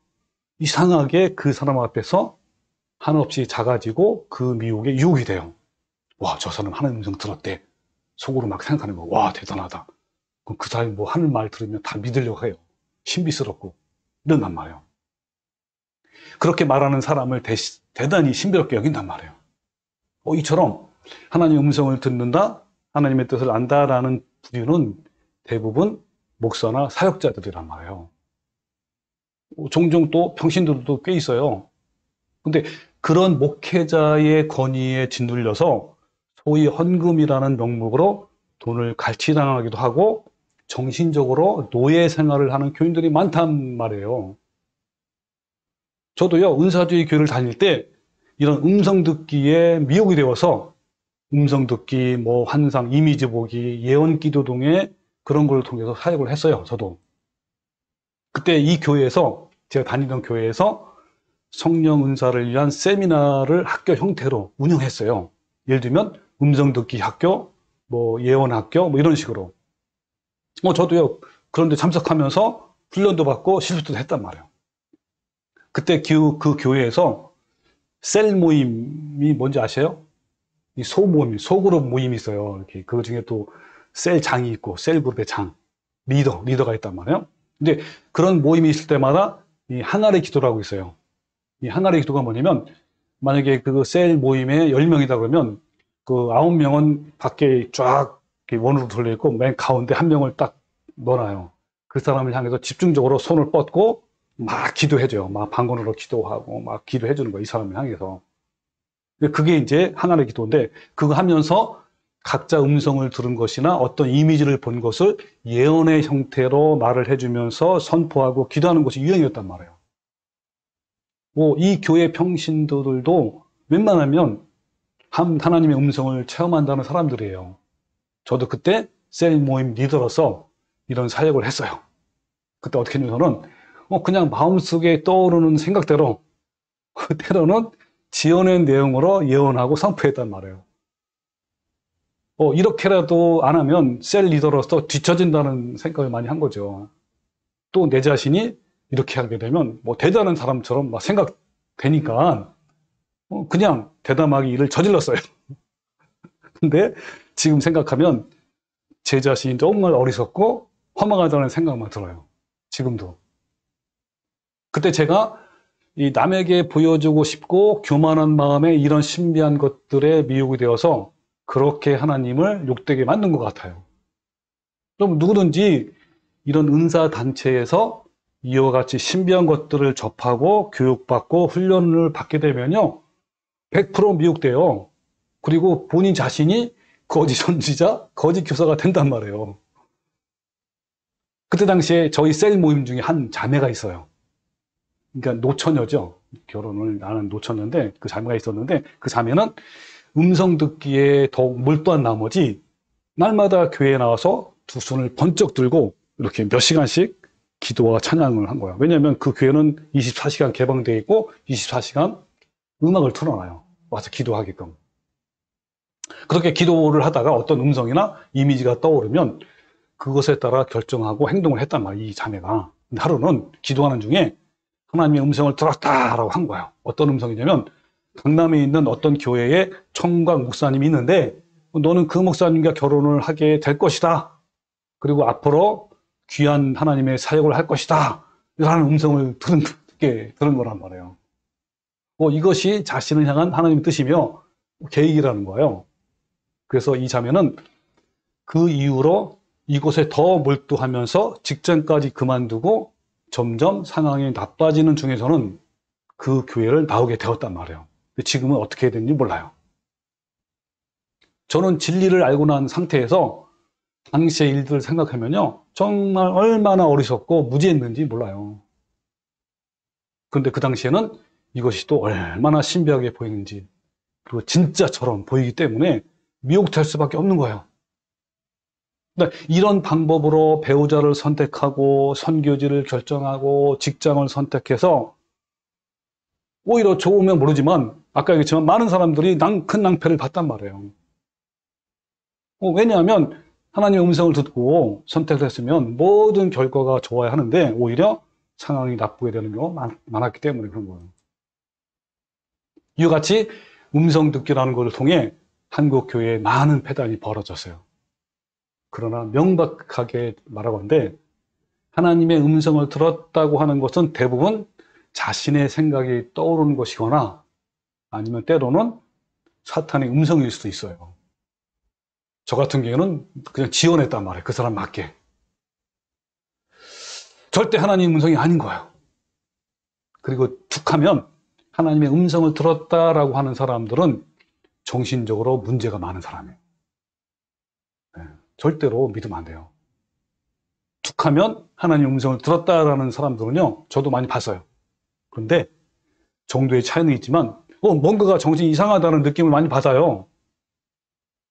이상하게 그 사람 앞에서 한없이 작아지고 그 미혹에 유혹이 돼요. 와, 저 사람 하나님 음성 들었대. 속으로 막 생각하는 거. 와, 대단하다. 그럼 그 사람이 뭐 하는 말 들으면 다 믿으려고 해요. 신비스럽고 이런단 말이에요. 그렇게 말하는 사람을 대단히 신비롭게 여긴단 말이에요. 이처럼 하나님의 음성을 듣는다, 하나님의 뜻을 안다라는 부류는 대부분 목사나 사역자들이란 말이에요. 종종 또 평신도들도 꽤 있어요. 근데 그런 목회자의 권위에 짓눌려서 소위 헌금이라는 명목으로 돈을 갈취당하기도 하고 정신적으로 노예 생활을 하는 교인들이 많단 말이에요. 저도요, 은사주의 교회를 다닐 때 이런 음성 듣기에 미혹이 되어서 음성 듣기, 환상, 이미지 보기, 예언 기도 등의 그런 걸 통해서 사역을 했어요, 저도. 그때 이 교회에서, 제가 다니던 교회에서 성령 은사를 위한 세미나를 학교 형태로 운영했어요. 예를 들면 음성 듣기 학교, 예언 학교, 이런 식으로. 저도요, 그런데 참석하면서 훈련도 받고 실습도 했단 말이에요. 그때 그 교회에서 셀 모임이 뭔지 아세요? 이 소모임, 소그룹 모임이 있어요. 이렇게 그 중에 또 셀 장이 있고 셀 그룹의 장, 리더가 있단 말이에요. 근데 그런 모임이 있을 때마다 이 항아리 기도라고 있어요. 이 항아리 기도가 뭐냐면, 만약에 그 셀 모임에 10명이다 그러면 그 9명은 밖에 쫙 원으로 돌려 있고 맨 가운데 한 명을 딱 넣어놔요. 그 사람을 향해서 집중적으로 손을 뻗고 막 기도해줘요. 막 방언으로 기도하고 막 기도해주는 거예요. 이 사람을 향해서. 그게 이제 하나의 기도인데, 그거 하면서 각자 음성을 들은 것이나 어떤 이미지를 본 것을 예언의 형태로 말을 해주면서 선포하고 기도하는 것이 유행이었단 말이에요. 이 교회 평신도들도 웬만하면 하나님의 음성을 체험한다는 사람들이에요. 저도 그때 셀 모임 리더로서 이런 사역을 했어요. 그때 어떻게 했냐면 그냥 마음속에 떠오르는 생각대로 때로는 지어낸 내용으로 예언하고 선포했단 말이에요. 이렇게라도 안 하면 셀 리더로서 뒤처진다는 생각을 많이 한 거죠. 또 내 자신이 이렇게 하게 되면 대단한 사람처럼 막 생각되니까 그냥 대담하게 일을 저질렀어요. 근데 지금 생각하면 제 자신이 정말 어리석고 허망하다는 생각만 들어요. 지금도. 그때 제가 이 남에게 보여주고 싶고 교만한 마음에 이런 신비한 것들에 미혹이 되어서 그렇게 하나님을 욕되게 만든 것 같아요. 그럼 누구든지 이런 은사 단체에서 이와 같이 신비한 것들을 접하고 교육받고 훈련을 받게 되면요, 100% 미혹돼요. 그리고 본인 자신이 거짓 선지자, 거짓 교사가 된단 말이에요. 그때 당시에 저희 셀 모임 중에 한 자매가 있어요. 그러니까 노처녀죠. 결혼을 나는 노처녀인데 그 자매가 있었는데, 그 자매는 음성 듣기에 더욱 몰두한 나머지 날마다 교회에 나와서 두 손을 번쩍 들고 이렇게 몇 시간씩 기도와 찬양을 한 거야. 왜냐하면 그 교회는 24시간 개방되어 있고 24시간 음악을 틀어놔요. 와서 기도하게끔. 그렇게 기도를 하다가 어떤 음성이나 이미지가 떠오르면 그것에 따라 결정하고 행동을 했단 말이야, 이 자매가. 근데 하루는 기도하는 중에 하나님의 음성을 들었다라고 한 거예요. 어떤 음성이냐면, 강남에 있는 어떤 교회에 청각 목사님이 있는데 너는 그 목사님과 결혼을 하게 될 것이다. 그리고 앞으로 귀한 하나님의 사역을 할 것이다. 라는 음성을 들은 거란 말이에요. 이것이 자신을 향한 하나님의 뜻이며 계획이라는 거예요. 그래서 이 자매는 그 이후로 이곳에 더 몰두하면서 직장까지 그만두고 점점 상황이 나빠지는 중에서는 그 교회를 나오게 되었단 말이에요. 지금은 어떻게 됐는지 몰라요. 저는 진리를 알고 난 상태에서 당시의 일들을 생각하면요. 정말 얼마나 어리석고 무지했는지 몰라요. 그런데 그 당시에는 이것이 또 얼마나 신비하게 보이는지, 그리고 진짜처럼 보이기 때문에 미혹될 수밖에 없는 거예요. 근데 이런 방법으로 배우자를 선택하고 선교지를 결정하고 직장을 선택해서 오히려 좋으면 모르지만 아까 얘기했지만 많은 사람들이 큰 낭패를 봤단 말이에요. 왜냐하면 하나님의 음성을 듣고 선택을 했으면 모든 결과가 좋아야 하는데 오히려 상황이 나쁘게 되는 경우가 많았기 때문에 그런 거예요. 이와 같이 음성 듣기라는 것을 통해 한국 교회에 많은 폐단이 벌어졌어요. 그러나 명백하게 말하고 하는데 하나님의 음성을 들었다고 하는 것은 대부분 자신의 생각이 떠오르는 것이거나 아니면 때로는 사탄의 음성일 수도 있어요. 저 같은 경우는 그냥 지원했단 말이에요. 그 사람 맞게. 절대 하나님의 음성이 아닌 거예요. 그리고 툭하면 하나님의 음성을 들었다라고 하는 사람들은 정신적으로 문제가 많은 사람이에요. 네, 절대로 믿으면 안 돼요. 툭하면 하나님의 음성을 들었다라는 사람들은요, 저도 많이 봤어요. 그런데 정도의 차이는 있지만 뭔가가 정신이 이상하다는 느낌을 많이 받아요.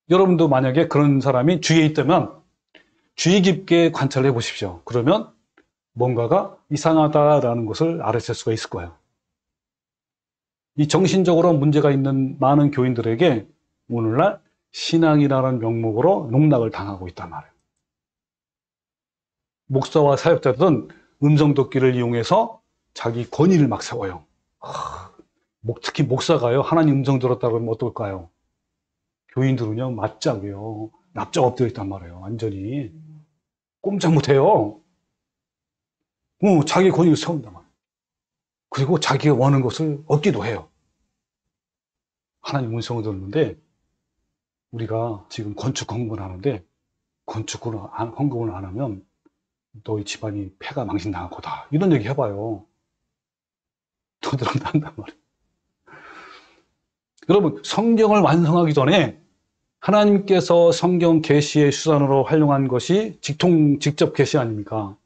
여러분도 만약에 그런 사람이 주위에 있다면 주의 깊게 관찰해 보십시오. 그러면 뭔가가 이상하다라는 것을 알아챌 수가 있을 거예요. 이 정신적으로 문제가 있는 많은 교인들에게 오늘날 신앙이라는 명목으로 농락을 당하고 있단 말이에요. 목사와 사역자들은 음성 듣기를 이용해서 자기 권위를 막 세워요. 특히 목사가요, 하나님 음성 들었다고 하면 어떨까요? 교인들은요, 맞짝이요. 납작 엎드려 있단 말이에요. 완전히. 꼼짝 못해요. 자기 권위를 세운단 말이에요. 그리고 자기가 원하는 것을 얻기도 해요. 하나님 음성을 듣는데, 우리가 지금 건축 헌금을 하는데, 헌금을 안 하면 너희 집안이 폐가 망신당할 거다. 이런 얘기 해봐요. 너들은 한단 말이에요. 여러분, 성경을 완성하기 전에 하나님께서 성경 계시의 수단으로 활용한 것이 직접 계시 아닙니까?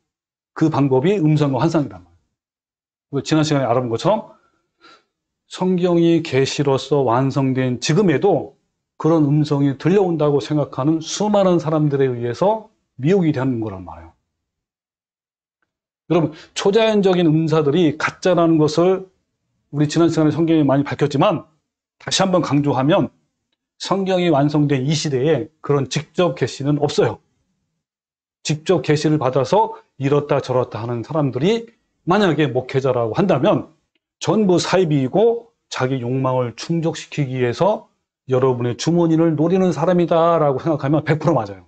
그 방법이 음성과 환상이란 말이에요. 지난 시간에 알아본 것처럼 성경이 계시로서 완성된 지금에도 그런 음성이 들려온다고 생각하는 수많은 사람들에 의해서 미혹이 되는 거란 말이에요. 여러분, 초자연적인 은사들이 가짜라는 것을 우리 지난 시간에 성경이 많이 밝혔지만 다시 한번 강조하면 성경이 완성된 이 시대에 그런 직접 계시는 없어요. 직접 계시를 받아서 이렇다 저렇다 하는 사람들이 만약에 목회자라고 한다면 전부 사이비이고 자기 욕망을 충족시키기 위해서 여러분의 주머니를 노리는 사람이다라고 생각하면 100% 맞아요.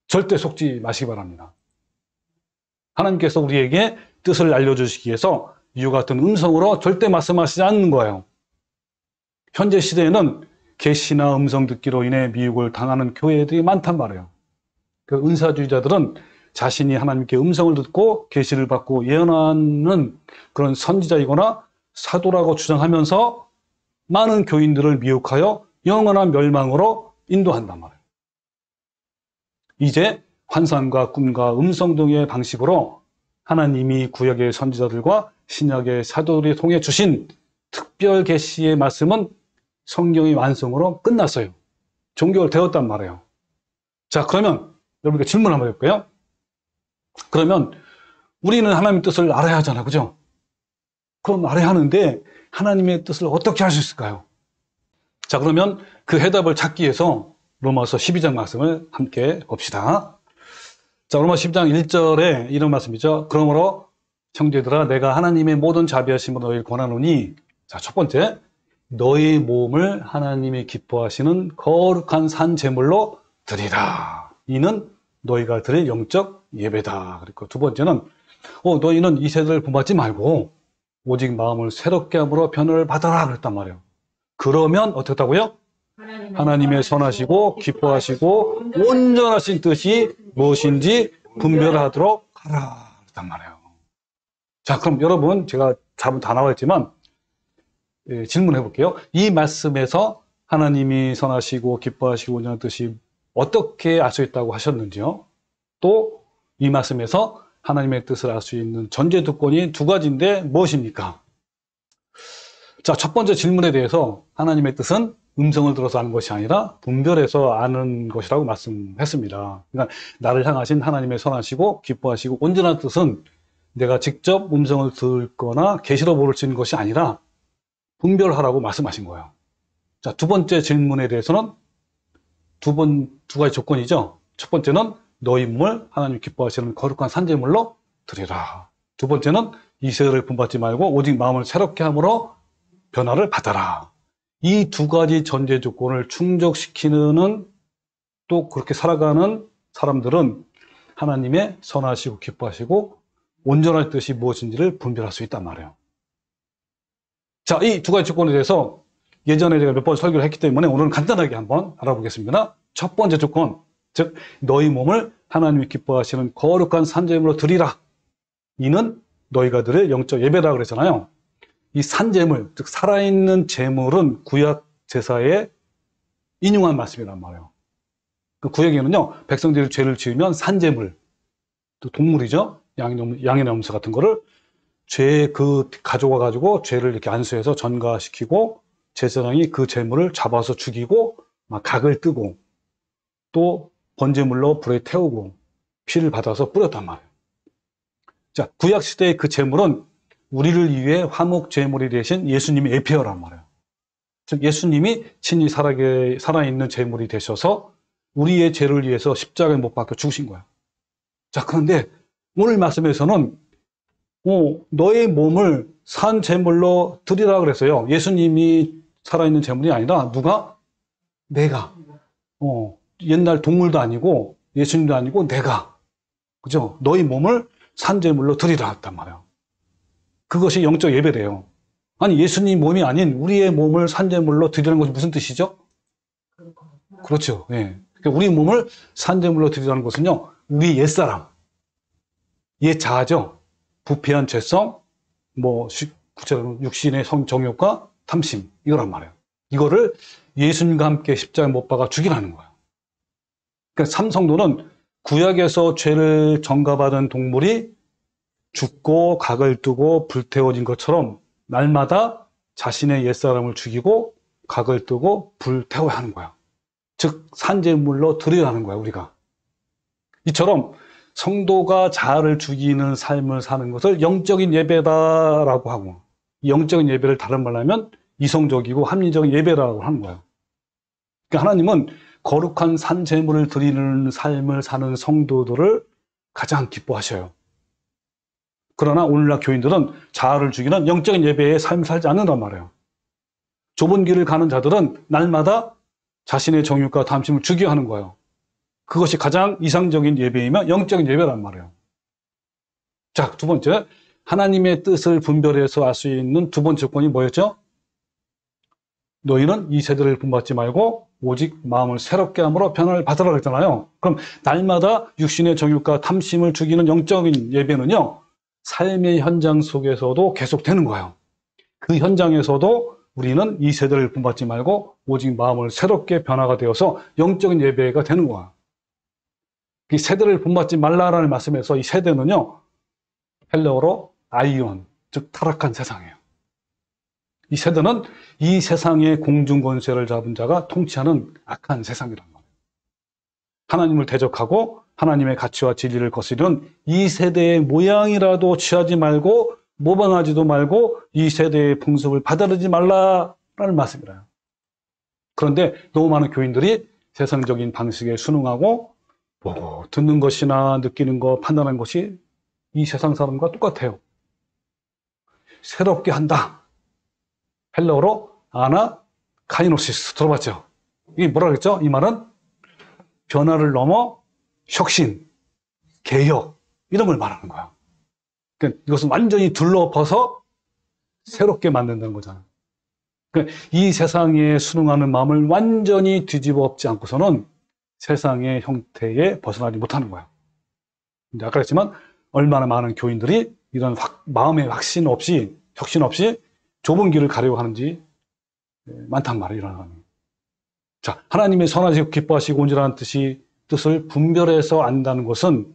절대 속지 마시기 바랍니다. 하나님께서 우리에게 뜻을 알려주시기 위해서 이와 같은 음성으로 절대 말씀하시지 않는 거예요. 현재 시대에는 계시나 음성 듣기로 인해 미혹을 당하는 교회들이 많단 말이에요. 그 은사주의자들은 자신이 하나님께 음성을 듣고 계시를 받고 예언하는 그런 선지자이거나 사도라고 주장하면서 많은 교인들을 미혹하여 영원한 멸망으로 인도한단 말이에요. 이제 환상과 꿈과 음성 등의 방식으로 하나님이 구약의 선지자들과 신약의 사도들이 통해 주신 특별 계시의 말씀은 성경의 완성으로 끝났어요. 종결되었단 말이에요. 자, 그러면 여러분께 질문 한번 해볼까요? 그러면 우리는 하나님의 뜻을 알아야 하잖아요. 그죠? 그럼 알아야 하는데 하나님의 뜻을 어떻게 알 수 있을까요? 자, 그러면 그 해답을 찾기 위해서 로마서 12장 말씀을 함께 봅시다. 자, 로마서 12장 1절에 이런 말씀이죠. 그러므로 형제들아, 내가 하나님의 모든 자비하심으로 너희를 권하노니, 자, 첫 번째, 너희 몸을 하나님이 기뻐하시는 거룩한 산 제물로 드리라. 이는 너희가 드릴 영적 예배다. 그리고 두 번째는 너희는 이 세대를 본받지 말고 오직 마음을 새롭게 함으로 변화를 받아라 그랬단 말이에요. 그러면 어떻게 했다고요? 하나님의 선하시고 기뻐하시고 온전하신 뜻이 무엇인지 분별하도록 하라 그랬단 말이에요. 자, 그럼 여러분, 제가 답은 다 나와 있지만 질문해 볼게요. 이 말씀에서 하나님이 선하시고 기뻐하시고 온전한 뜻이 어떻게 알 수 있다고 하셨는지요? 또 이 말씀에서 하나님의 뜻을 알 수 있는 전제 조건이 두 가지인데 무엇입니까? 자, 첫 번째 질문에 대해서 하나님의 뜻은 음성을 들어서 아는 것이 아니라 분별해서 아는 것이라고 말씀했습니다. 그러니까 나를 향하신 하나님의 선하시고 기뻐하시고 온전한 뜻은 내가 직접 음성을 듣거나 계시로 모를 수 있는 것이 아니라 분별하라고 말씀하신 거예요. 자, 두 번째 질문에 대해서는 두 가지 조건이죠. 첫 번째는 너희 몸을 하나님 기뻐하시는 거룩한 산제물로 드리라. 두 번째는 이 세대를 본받지 말고 오직 마음을 새롭게 함으로 변화를 받아라. 이 두 가지 전제 조건을 충족시키는 또 그렇게 살아가는 사람들은 하나님의 선하시고 기뻐하시고 온전할 뜻이 무엇인지를 분별할 수 있단 말이에요. 자, 이 두 가지 조건에 대해서 예전에 제가 몇 번 설교를 했기 때문에 오늘은 간단하게 한번 알아보겠습니다. 첫 번째 조건, 즉 너희 몸을 하나님이 기뻐하시는 거룩한 산제물로 드리라. 이는 너희가 드릴 영적 예배라 그랬잖아요. 이 산제물, 즉 살아있는 제물은 구약 제사에 인용한 말씀이란 말이에요. 그 구약에는요, 백성들이 죄를 지으면 산제물, 또 동물이죠, 양의 염소 같은 거를 가져와 가지고 죄를 이렇게 안수해서 전가시키고 제사장이 그 제물을 잡아서 죽이고 막 각을 뜨고 또 번제물로 불에 태우고 피를 받아서 뿌렸단 말이에요. 자, 구약 시대의 그 제물은 우리를 위해 화목 제물이 되신 예수님의 예표란 말이에요. 즉 예수님이 친히 살아있는 제물이 되셔서 우리의 죄를 위해서 십자가에 못 박혀 죽으신 거예요. 자, 그런데 오늘 말씀에서는 너의 몸을 산 제물로 드리라 그랬어요. 예수님이 살아있는 제물이 아니라 누가? 내가. 옛날 동물도 아니고 예수님도 아니고 내가. 그죠? 너의 몸을 산 제물로 드리라 했단 말이에요. 그것이 영적 예배래요. 아니 예수님 몸이 아닌 우리의 몸을 산 제물로 드리는 것이 무슨 뜻이죠? 그렇죠. 예. 그러니까 우리 몸을 산 제물로 드리라는 것은요, 우리 옛사람, 옛 자아죠. 부패한 죄성, 구체적으로 육신의 정욕과 탐심, 이거란 말이에요. 이거를 예수님과 함께 십자가에 못 박아 죽이라는 거예요. 그러니까 삼성도는 구약에서 죄를 전가받은 동물이 죽고 각을 뜨고 불태워진 것처럼 날마다 자신의 옛사람을 죽이고 각을 뜨고 불태워야 하는 거야. 즉 산제물로 드리라는 거야, 우리가. 이처럼 성도가 자아를 죽이는 삶을 사는 것을 영적인 예배다라고 하고, 영적인 예배를 다른 말로 하면 이성적이고 합리적인 예배라고 하는 거예요. 그러니까 하나님은 거룩한 산제물을 드리는 삶을 사는 성도들을 가장 기뻐하셔요. 그러나 오늘날 교인들은 자아를 죽이는 영적인 예배의 삶을 살지 않는단 말이에요. 좁은 길을 가는 자들은 날마다 자신의 정욕과 탐심을 죽여야 하는 거예요. 그것이 가장 이상적인 예배이며 영적인 예배란 말이에요. 자, 두 번째, 하나님의 뜻을 분별해서 알 수 있는 두 번째 조건이 뭐였죠? 너희는 이 세대를 본받지 말고 오직 마음을 새롭게 함으로 변화를 받으라 그랬잖아요. 그럼 날마다 육신의 정욕과 탐심을 죽이는 영적인 예배는요, 삶의 현장 속에서도 계속되는 거예요. 그 현장에서도 우리는 이 세대를 본받지 말고 오직 마음을 새롭게 변화가 되어서 영적인 예배가 되는 거야. 이 세대를 본받지 말라라는 말씀에서 이 세대는요, 헬라어로 아이온, 즉 타락한 세상이에요. 이 세대는 이 세상의 공중 권세를 잡은 자가 통치하는 악한 세상이란 말이에요. 하나님을 대적하고 하나님의 가치와 진리를 거스르는 이 세대의 모양이라도 취하지 말고 모방하지도 말고 이 세대의 풍습을 받아들이지 말라라는 말씀이에요. 그런데 너무 많은 교인들이 세상적인 방식에 순응하고 보고 듣는 것이나 느끼는 것, 판단하는 것이 이 세상 사람과 똑같아요. 새롭게 한다. 헬라어로 아나 카이노시스 들어봤죠? 이게 뭐라 그랬죠? 이 말은 변화를 넘어 혁신, 개혁 이런 걸 말하는 거야. 그러니까 이것은 완전히 둘러엎어서 새롭게 만든다는 거잖아요. 그러니까 이 세상에 순응하는 마음을 완전히 뒤집어 엎지 않고서는 세상의 형태에 벗어나지 못하는 거야. 근데 아까 그랬지만 얼마나 많은 교인들이 이런 마음의 확신 없이, 혁신 없이 좁은 길을 가려고 하는지 많단 말이에요, 이런 사람이. 자, 하나님의 선하시고 기뻐하시고 온전한 뜻을 분별해서 안다는 것은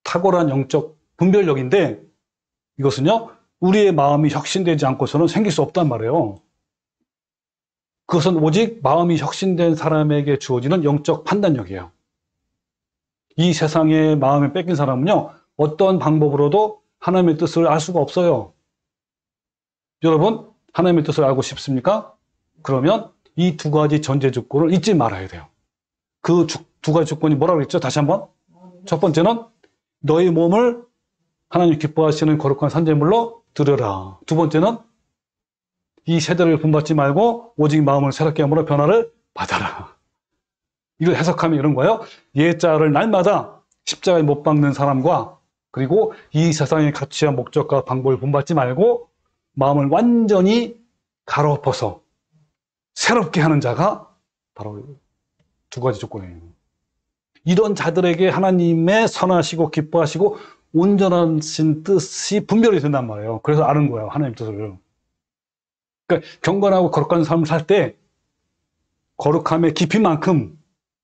탁월한 영적 분별력인데, 이것은요, 우리의 마음이 혁신되지 않고서는 생길 수 없단 말이에요. 그것은 오직 마음이 혁신된 사람에게 주어지는 영적 판단력이에요. 이 세상에 마음을 뺏긴 사람은요, 어떤 방법으로도 하나님의 뜻을 알 수가 없어요. 여러분, 하나님의 뜻을 알고 싶습니까? 그러면 이 두 가지 전제 조건을 잊지 말아야 돼요. 그 두 가지 조건이 뭐라고 했죠? 다시 한번. 첫 번째는 너희 몸을 하나님 기뻐하시는 거룩한 산제물로 드려라. 두 번째는 이 세대를 본받지 말고 오직 마음을 새롭게 함으로 변화를 받아라. 이걸 해석하면 이런 거예요. 예자를 날마다 십자가에 못 박는 사람과, 그리고 이 세상의 가치와 목적과 방법을 본받지 말고 마음을 완전히 갈아엎어서 새롭게 하는 자가 바로 두 가지 조건이에요. 이런 자들에게 하나님의 선하시고 기뻐하시고 온전하신 뜻이 분별이 된단 말이에요. 그래서 아는 거예요, 하나님 뜻을. 그러니까 경건하고 거룩한 삶을 살 때 거룩함의 깊이만큼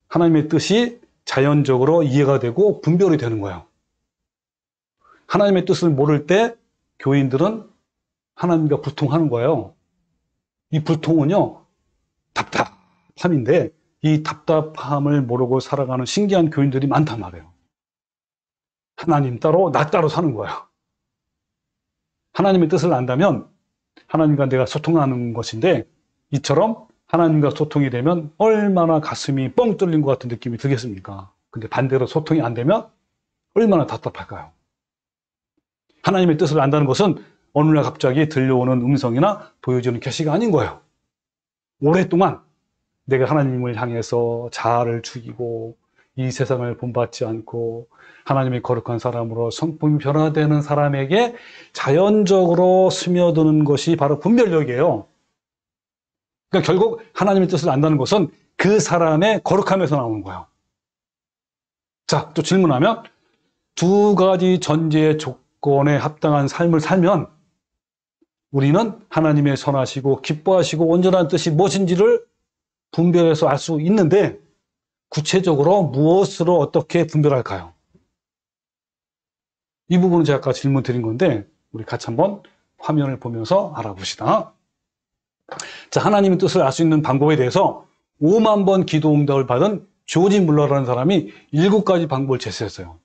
하나님의 뜻이 자연적으로 이해가 되고 분별이 되는 거예요. 하나님의 뜻을 모를 때 교인들은 하나님과 불통하는 거예요. 이 불통은요, 답답함인데, 이 답답함을 모르고 살아가는 신기한 교인들이 많단 말이에요. 하나님 따로 나 따로 사는 거예요. 하나님의 뜻을 안다면 하나님과 내가 소통하는 것인데, 이처럼 하나님과 소통이 되면 얼마나 가슴이 뻥 뚫린 것 같은 느낌이 들겠습니까? 근데 반대로 소통이 안 되면 얼마나 답답할까요? 하나님의 뜻을 안다는 것은 어느 날 갑자기 들려오는 음성이나 보여지는 계시가 아닌 거예요. 오랫동안 내가 하나님을 향해서 자아를 죽이고 이 세상을 본받지 않고 하나님의 거룩한 사람으로 성품이 변화되는 사람에게 자연적으로 스며드는 것이 바로 분별력이에요. 그러니까 결국 하나님의 뜻을 안다는 것은 그 사람의 거룩함에서 나오는 거예요. 자, 또 질문하면 두 가지 전제 조건에 합당한 삶을 살면 우리는 하나님의 선하시고 기뻐하시고 온전한 뜻이 무엇인지를 분별해서 알 수 있는데, 구체적으로 무엇으로 어떻게 분별할까요? 이 부분은 제가 아까 질문 드린 건데 우리 같이 한번 화면을 보면서 알아봅시다. 자, 하나님의 뜻을 알 수 있는 방법에 대해서 5만 번 기도 응답을 받은 조지 물러라는 사람이 7가지 방법을 제시했어요.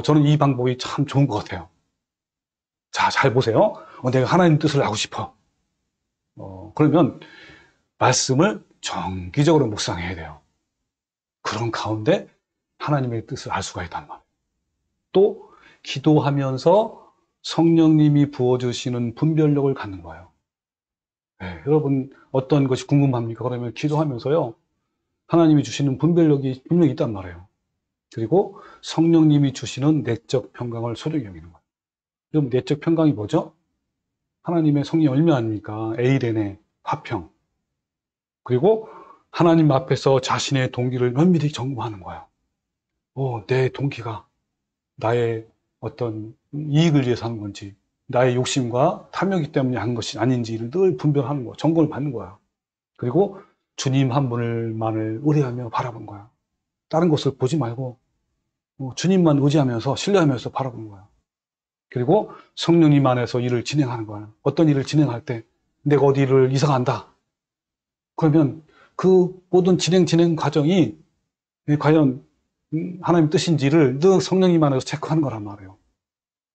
저는 이 방법이 참 좋은 것 같아요. 자, 잘 보세요. 내가 하나님 뜻을 알고 싶어. 그러면 말씀을 정기적으로 묵상해야 돼요. 그런 가운데 하나님의 뜻을 알 수가 있단 말이에요. 또 기도하면서 성령님이 부어주시는 분별력을 갖는 거예요. 네, 여러분 어떤 것이 궁금합니까? 그러면 기도하면서요, 하나님이 주시는 분별력이 분명히 있단 말이에요. 그리고 성령님이 주시는 내적 평강을 소중히 여기는 거예요. 그럼 내적 평강이 뭐죠? 하나님의 성령 열매 아닙니까? 에이레네, 화평. 그리고 하나님 앞에서 자신의 동기를 면밀히 점검하는 거예요. 내 동기가 나의 어떤 이익을 위해서 하는 건지, 나의 욕심과 탐욕이 때문에 한 것이 아닌지를 늘 분별하는 거예요. 점검을 받는 거예요. 그리고 주님 한 분을만을 의뢰하며 바라본 거예요. 다른 것을 보지 말고 주님만 의지하면서 신뢰하면서 바라보는 거예요. 그리고 성령님 안에서 일을 진행하는 거예요. 어떤 일을 진행할 때 내가 어디를 이사 간다. 그러면 그 모든 진행 과정이 과연 하나님 뜻인지를 늘 성령님 안에서 체크하는 거란 말이에요.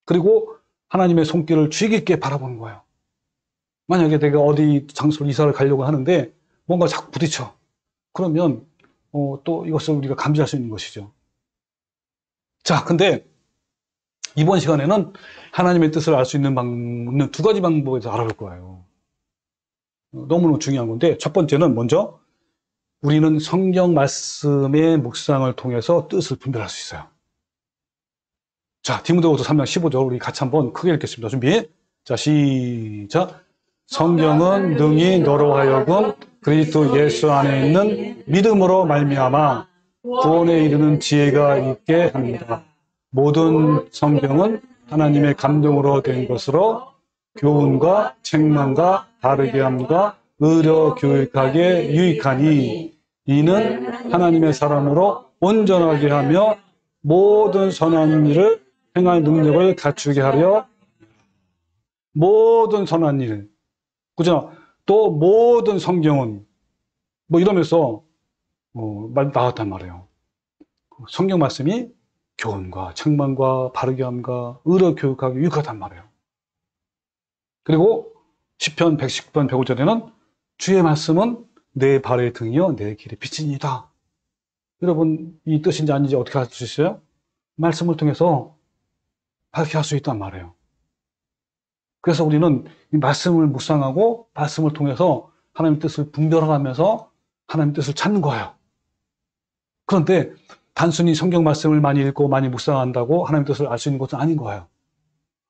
그리고 하나님의 손길을 주의 깊게 바라보는 거예요. 만약에 내가 어디 장소로 이사를 가려고 하는데 뭔가 자꾸 부딪혀. 그러면 또 이것을 우리가 감지할 수 있는 것이죠. 자, 근데 이번 시간에는 하나님의 뜻을 알 수 있는 2가지 방법에 대해서 알아볼 거예요. 너무너무 중요한 건데, 첫 번째는 먼저 우리는 성경 말씀의 묵상을 통해서 뜻을 분별할 수 있어요. 자, 디모데후서 3장 15절 우리 같이 한번 크게 읽겠습니다. 준비. 자, 시작. 성경은 능히 너로 하여금 그리스도 예수 안에 있는 믿음으로 말미암아 구원에 이르는 지혜가 있게 합니다. 모든 성경은 하나님의 감동으로 된 것으로 교훈과 책망과 바르게 함과 의로 교육하기에 유익하니 이는 하나님의 사람으로 온전하게 하며 모든 선한 일을 행할 능력을 갖추게 하려. 모든 선한 일. 그죠? 또 모든 성경은 뭐 이러면서 나왔단 말이에요. 성경 말씀이 교훈과 책망과 바르게 함과 의로 교육하기 유익하단 말이에요. 그리고 시편 119편 105절에는 주의 말씀은 내 발의 등이요 내 길의 빛이니이다. 여러분 이 뜻인지 아닌지 어떻게 알 수 있어요? 말씀을 통해서 밝게 할 수 있단 말이에요. 그래서 우리는 이 말씀을 묵상하고 말씀을 통해서 하나님의 뜻을 분별하면서 하나님의 뜻을 찾는 거예요. 그런데 단순히 성경 말씀을 많이 읽고 많이 묵상한다고 하나님의 뜻을 알 수 있는 것은 아닌 거예요.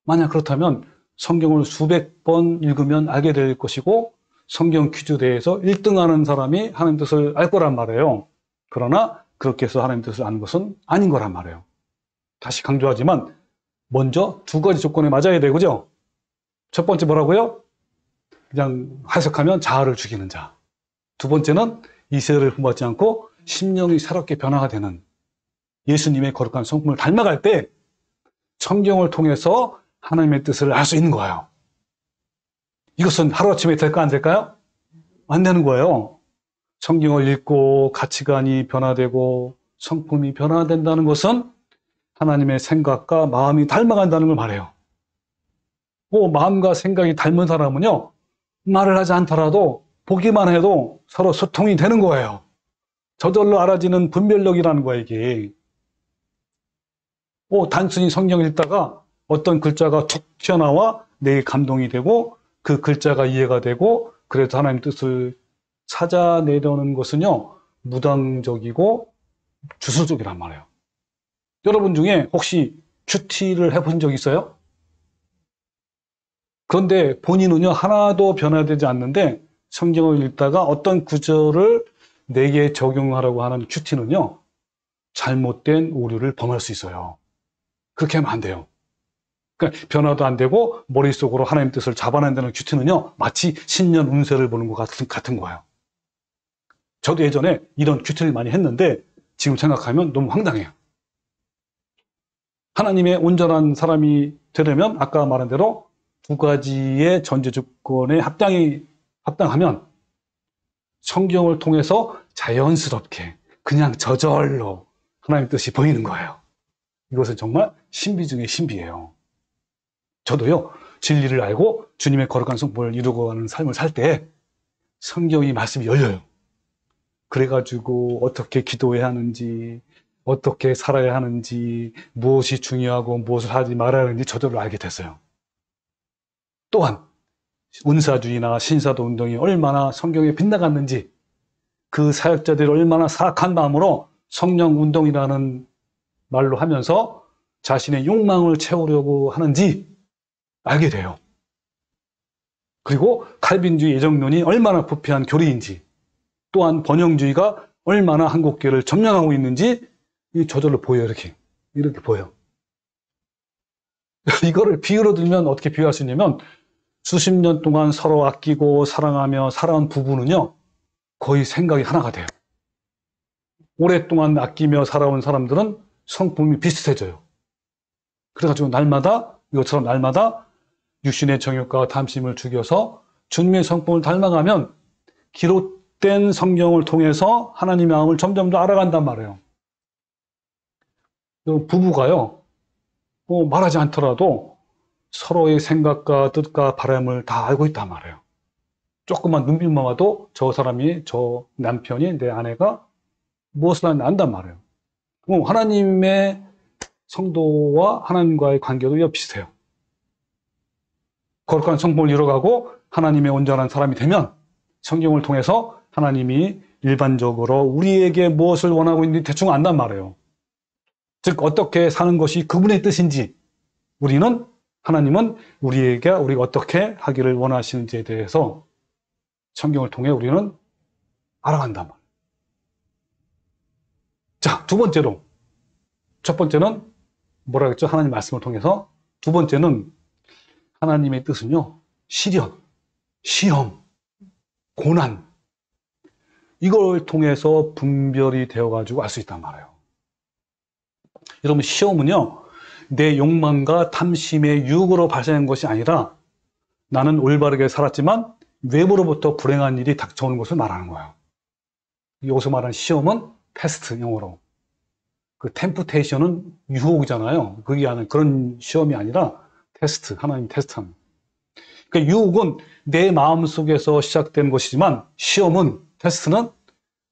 만약 그렇다면 성경을 수백 번 읽으면 알게 될 것이고 성경 퀴즈 대회에서 1등하는 사람이 하나님 뜻을 알 거란 말이에요. 그러나 그렇게 해서 하나님 뜻을 아는 것은 아닌 거란 말이에요. 다시 강조하지만 먼저 두 가지 조건에 맞아야 돼요. 그죠? 첫 번째 뭐라고요? 그냥 해석하면 자아를 죽이는 자. 두 번째는 이세를 품받지 않고 심령이 새롭게 변화가 되는 예수님의 거룩한 성품을 닮아갈 때 성경을 통해서 하나님의 뜻을 알 수 있는 거예요. 이것은 하루아침에 될까 안 될까요? 안 되는 거예요. 성경을 읽고 가치관이 변화되고 성품이 변화된다는 것은 하나님의 생각과 마음이 닮아간다는 걸 말해요. 마음과 생각이 닮은 사람은요, 말을 하지 않더라도 보기만 해도 서로 소통이 되는 거예요. 저절로 알아지는 분별력이라는 거예요, 이게. 단순히 성경 읽다가 어떤 글자가 툭 튀어나와 내게 감동이 되고 그 글자가 이해가 되고 그래서 하나님 뜻을 찾아내려는 것은요, 무당적이고 주술적이란 말이에요. 여러분 중에 혹시 큐티를 해본 적 있어요? 그런데 본인은요, 하나도 변화되지 않는데 성경을 읽다가 어떤 구절을 내게 적용하라고 하는 큐티는요, 잘못된 오류를 범할 수 있어요. 그렇게 하면 안 돼요. 그러니까 변화도 안 되고 머릿속으로 하나님 뜻을 잡아낸다는 큐티는요, 마치 신년 운세를 보는 것 같은 거예요. 저도 예전에 이런 큐티를 많이 했는데 지금 생각하면 너무 황당해요. 하나님의 온전한 사람이 되려면 아까 말한 대로 두 가지의 전제 조건에 합당하면 성경을 통해서 자연스럽게 그냥 저절로 하나님의 뜻이 보이는 거예요. 이것은 정말 신비 중의 신비예요. 저도요, 진리를 알고 주님의 거룩한 성품을 이루고 가는 삶을 살 때 성경이 말씀이 열려요. 그래가지고 어떻게 기도해야 하는지, 어떻게 살아야 하는지, 무엇이 중요하고 무엇을 하지 말아야 하는지 저절로 알게 됐어요. 또한 은사주의나 신사도 운동이 얼마나 성경에 빗나갔는지, 그 사역자들이 얼마나 사악한 마음으로 성령 운동이라는 말로 하면서 자신의 욕망을 채우려고 하는지 알게 돼요. 그리고 칼빈주의 예정론이 얼마나 부패한 교리인지, 또한 번영주의가 얼마나 한국교회를 점령하고 있는지 저절로 보여요. 이렇게 보여요. 이거를 비유로 들면 어떻게 비유할 수 있냐면, 수십 년 동안 서로 아끼고 사랑하며 살아온 부부는요, 거의 생각이 하나가 돼요. 오랫동안 아끼며 살아온 사람들은 성품이 비슷해져요. 그래가지고 이것처럼 날마다 육신의 정욕과 탐심을 죽여서 주님의 성품을 닮아가면 기록된 성경을 통해서 하나님의 마음을 점점 더 알아간단 말이에요. 부부가요, 말하지 않더라도 서로의 생각과 뜻과 바람을 다 알고 있단 말이에요. 조금만 눈빛만 봐도 저 사람이, 저 남편이, 내 아내가 무엇을 하는지 안단 말이에요. 하나님의 성도와 하나님과의 관계도 비슷해요. 거룩한 성품을 이뤄가고 하나님의 온전한 사람이 되면 성경을 통해서 하나님이 일반적으로 우리에게 무엇을 원하고 있는지 대충 안단 말이에요. 즉 어떻게 사는 것이 그분의 뜻인지, 하나님은 우리가 어떻게 하기를 원하시는지에 대해서 성경을 통해 우리는 알아간단 말이에요. 자, 두 번째로, 첫 번째는 뭐라 그랬죠? 하나님 말씀을 통해서. 두 번째는 하나님의 뜻은요, 시련, 시험, 고난, 이걸 통해서 분별이 되어가지고 알 수 있단 말이에요. 여러분, 시험은요, 내 욕망과 탐심의 유혹으로 발생한 것이 아니라 나는 올바르게 살았지만 외부로부터 불행한 일이 닥쳐오는 것을 말하는 거예요. 여기서 말하는 시험은 테스트, 영어로. 그 템프테이션은 유혹이잖아요. 그게 아니라 그런 시험이 아니라 테스트, 하나님 테스트하는. 그러니까 유혹은 내 마음 속에서 시작된 것이지만 시험은, 테스트는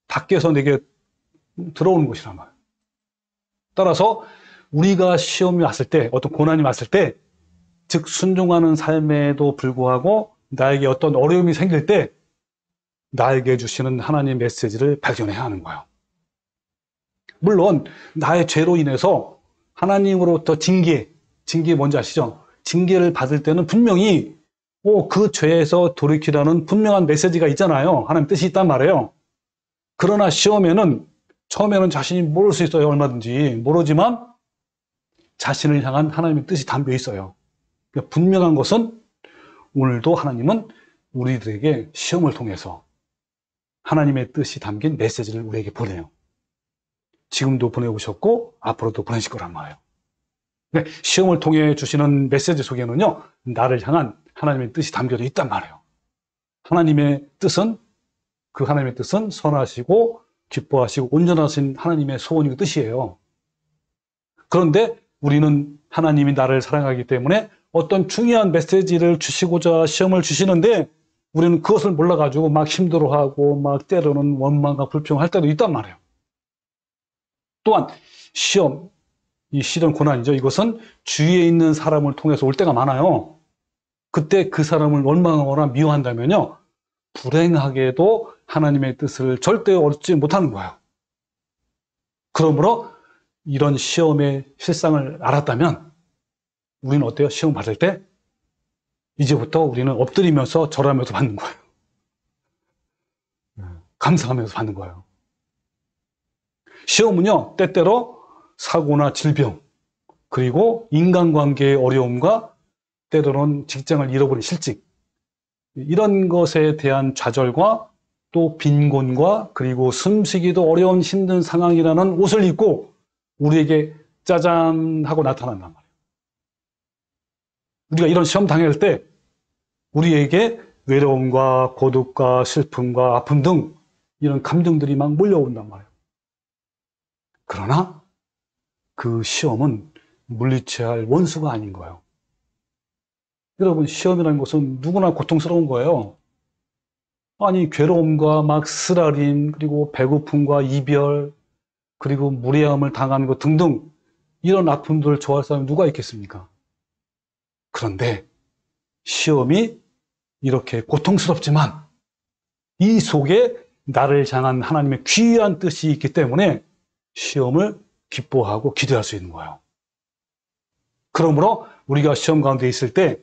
밖에서 내게 들어오는 것이란 말이에요. 따라서 우리가 시험이 왔을 때, 어떤 고난이 왔을 때, 즉 순종하는 삶에도 불구하고 나에게 어떤 어려움이 생길 때 나에게 주시는 하나님의 메시지를 발견해야 하는 거예요. 물론 나의 죄로 인해서 하나님으로부터 징계 뭔지 아시죠? 징계를 받을 때는 분명히 그 죄에서 돌이키라는 분명한 메시지가 있잖아요. 하나님 뜻이 있단 말이에요. 그러나 시험에는 처음에는 자신이 모를 수 있어요. 얼마든지 모르지만 자신을 향한 하나님의 뜻이 담겨 있어요. 그러니까 분명한 것은 오늘도 하나님은 우리들에게 시험을 통해서 하나님의 뜻이 담긴 메시지를 우리에게 보내요. 지금도 보내오셨고 앞으로도 보내실 거란 말이에요. 근데 시험을 통해 주시는 메시지 속에는요, 나를 향한 하나님의 뜻이 담겨져 있단 말이에요. 하나님의 뜻은, 그 하나님의 뜻은 선하시고 기뻐하시고 온전하신 하나님의 소원이고 뜻이에요. 그런데 우리는 하나님이 나를 사랑하기 때문에 어떤 중요한 메시지를 주시고자 시험을 주시는데 우리는 그것을 몰라가지고 막 힘들어하고 막 때로는 원망과 불평할 때도 있단 말이에요. 또한 시험, 이 시련 고난이죠. 이것은 주위에 있는 사람을 통해서 올 때가 많아요. 그때 그 사람을 원망하거나 미워한다면요, 불행하게도 하나님의 뜻을 절대 얻지 못하는 거예요. 그러므로 이런 시험의 실상을 알았다면 우리는 어때요? 시험 받을 때 이제부터 우리는 엎드리면서 절하면서 받는 거예요. 감사하면서 받는 거예요. 시험은요, 때때로 사고나 질병, 그리고 인간관계의 어려움과 때로는 직장을 잃어버린 실직, 이런 것에 대한 좌절과 또 빈곤과 그리고 숨쉬기도 어려운 힘든 상황이라는 옷을 입고 우리에게 짜잔 하고 나타난단 말이에요. 우리가 이런 시험 당할 때 우리에게 외로움과 고독과 슬픔과 아픔 등 이런 감정들이 막 몰려온단 말이에요. 그러나 그 시험은 물리쳐야 할 원수가 아닌 거예요. 여러분, 시험이라는 것은 누구나 고통스러운 거예요. 아니, 괴로움과 막 쓰라림, 그리고 배고픔과 이별, 그리고 무례함을 당하는 것 등등 이런 아픔들을 좋아할 사람이 누가 있겠습니까? 그런데 시험이 이렇게 고통스럽지만 이 속에 나를 향한 하나님의 귀한 뜻이 있기 때문에 시험을 기뻐하고 기대할 수 있는 거예요. 그러므로 우리가 시험 가운데 있을 때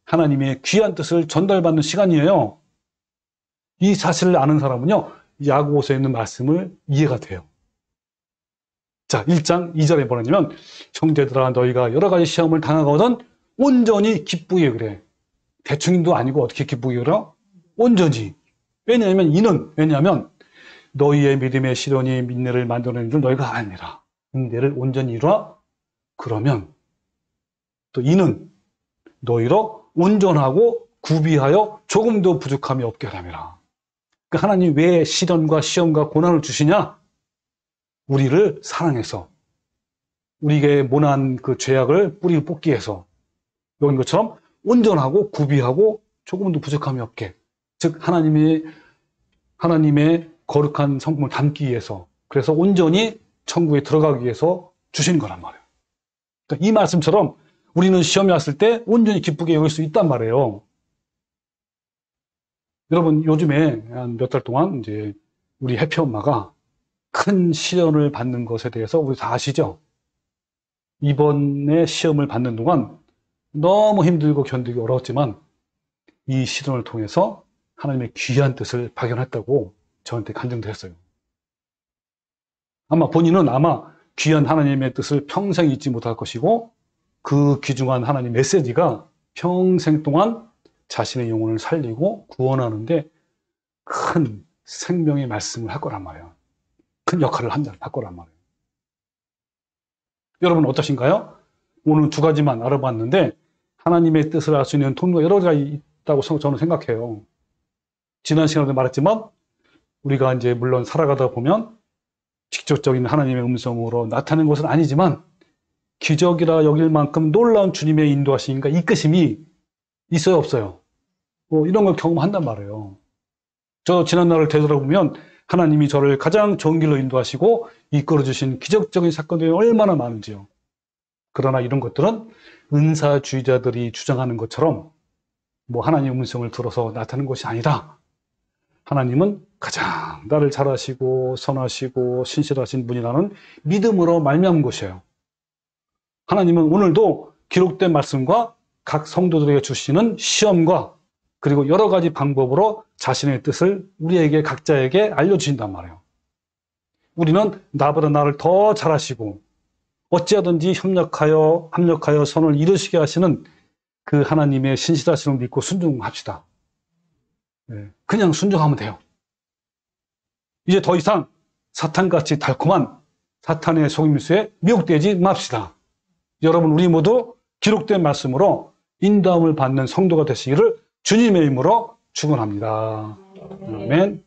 하나님의 귀한 뜻을 전달받는 시간이에요. 이 사실을 아는 사람은요, 야고보서에 있는 말씀을 이해가 돼요. 자, 1장 2절에 뭐냐면, 형제들아 너희가 여러 가지 시험을 당하거든 온전히 기쁘게 그래. 대충도 아니고 어떻게 기쁘게 그래? 온전히. 왜냐하면 너희의 믿음의 시련이 인내를 만들어내는 줄 너희가 아니라 인내를 온전히 이루어. 그러면 또 이는 너희로 온전하고 구비하여 조금도 부족함이 없게 하람이라. 그러니까 하나님 왜 시련과 시험과 고난을 주시냐? 우리를 사랑해서 우리에게 모난 그 죄악을 뿌리를 뽑기 위해서, 여긴 것처럼 온전하고 구비하고 조금도 부족함이 없게, 즉 하나님의 거룩한 성품을 담기 위해서, 그래서 온전히 천국에 들어가기 위해서 주시는 거란 말이에요. 그러니까 이 말씀처럼 우리는 시험이 왔을 때 온전히 기쁘게 여길 수 있단 말이에요. 여러분, 요즘에 한 몇 달 동안 이제 우리 해피 엄마가 큰 시련을 받는 것에 대해서 우리 다 아시죠? 이번에 시험을 받는 동안 너무 힘들고 견디기 어려웠지만 이 시련을 통해서 하나님의 귀한 뜻을 발견했다고 저한테 간증도 했어요. 본인은 귀한 하나님의 뜻을 평생 잊지 못할 것이고 그 귀중한 하나님 메시지가 평생 동안 자신의 영혼을 살리고 구원하는데 큰 생명의 말씀을 할 거란 말이에요. 큰 역할을 할 거란 말이에요. 여러분 어떠신가요? 오늘 두 가지만 알아봤는데 하나님의 뜻을 알 수 있는 통로가 여러 가지가 있다고 저는 생각해요. 지난 시간에도 말했지만 우리가 이제 물론 살아가다 보면 직접적인 하나님의 음성으로 나타나는 것은 아니지만 기적이라 여길 만큼 놀라운 주님의 인도하심과 이끄심이 있어요, 없어요? 이런 걸 경험한단 말이에요. 저 지난날을 되돌아보면 하나님이 저를 가장 좋은 길로 인도하시고 이끌어주신 기적적인 사건들이 얼마나 많은지요. 그러나 이런 것들은 은사주의자들이 주장하는 것처럼 하나님의 음성을 들어서 나타나는 것이 아니라 하나님은 가장 나를 잘 아시고 선하시고 신실하신 분이라는 믿음으로 말미암은 것이에요. 하나님은 오늘도 기록된 말씀과 각 성도들에게 주시는 시험과 그리고 여러 가지 방법으로 자신의 뜻을 우리에게 각자에게 알려주신단 말이에요. 우리는 나보다 나를 더 잘 아시고 어찌하든지 합력하여 선을 이루시게 하시는 그 하나님의 신실하심을 믿고 순종합시다. 그냥 순종하면 돼요. 이제 더 이상 사탄같이 달콤한 사탄의 속임수에 미혹되지 맙시다. 여러분 우리 모두 기록된 말씀으로 인도함을 받는 성도가 되시기를 주님의 이름으로 축원합니다. 아멘.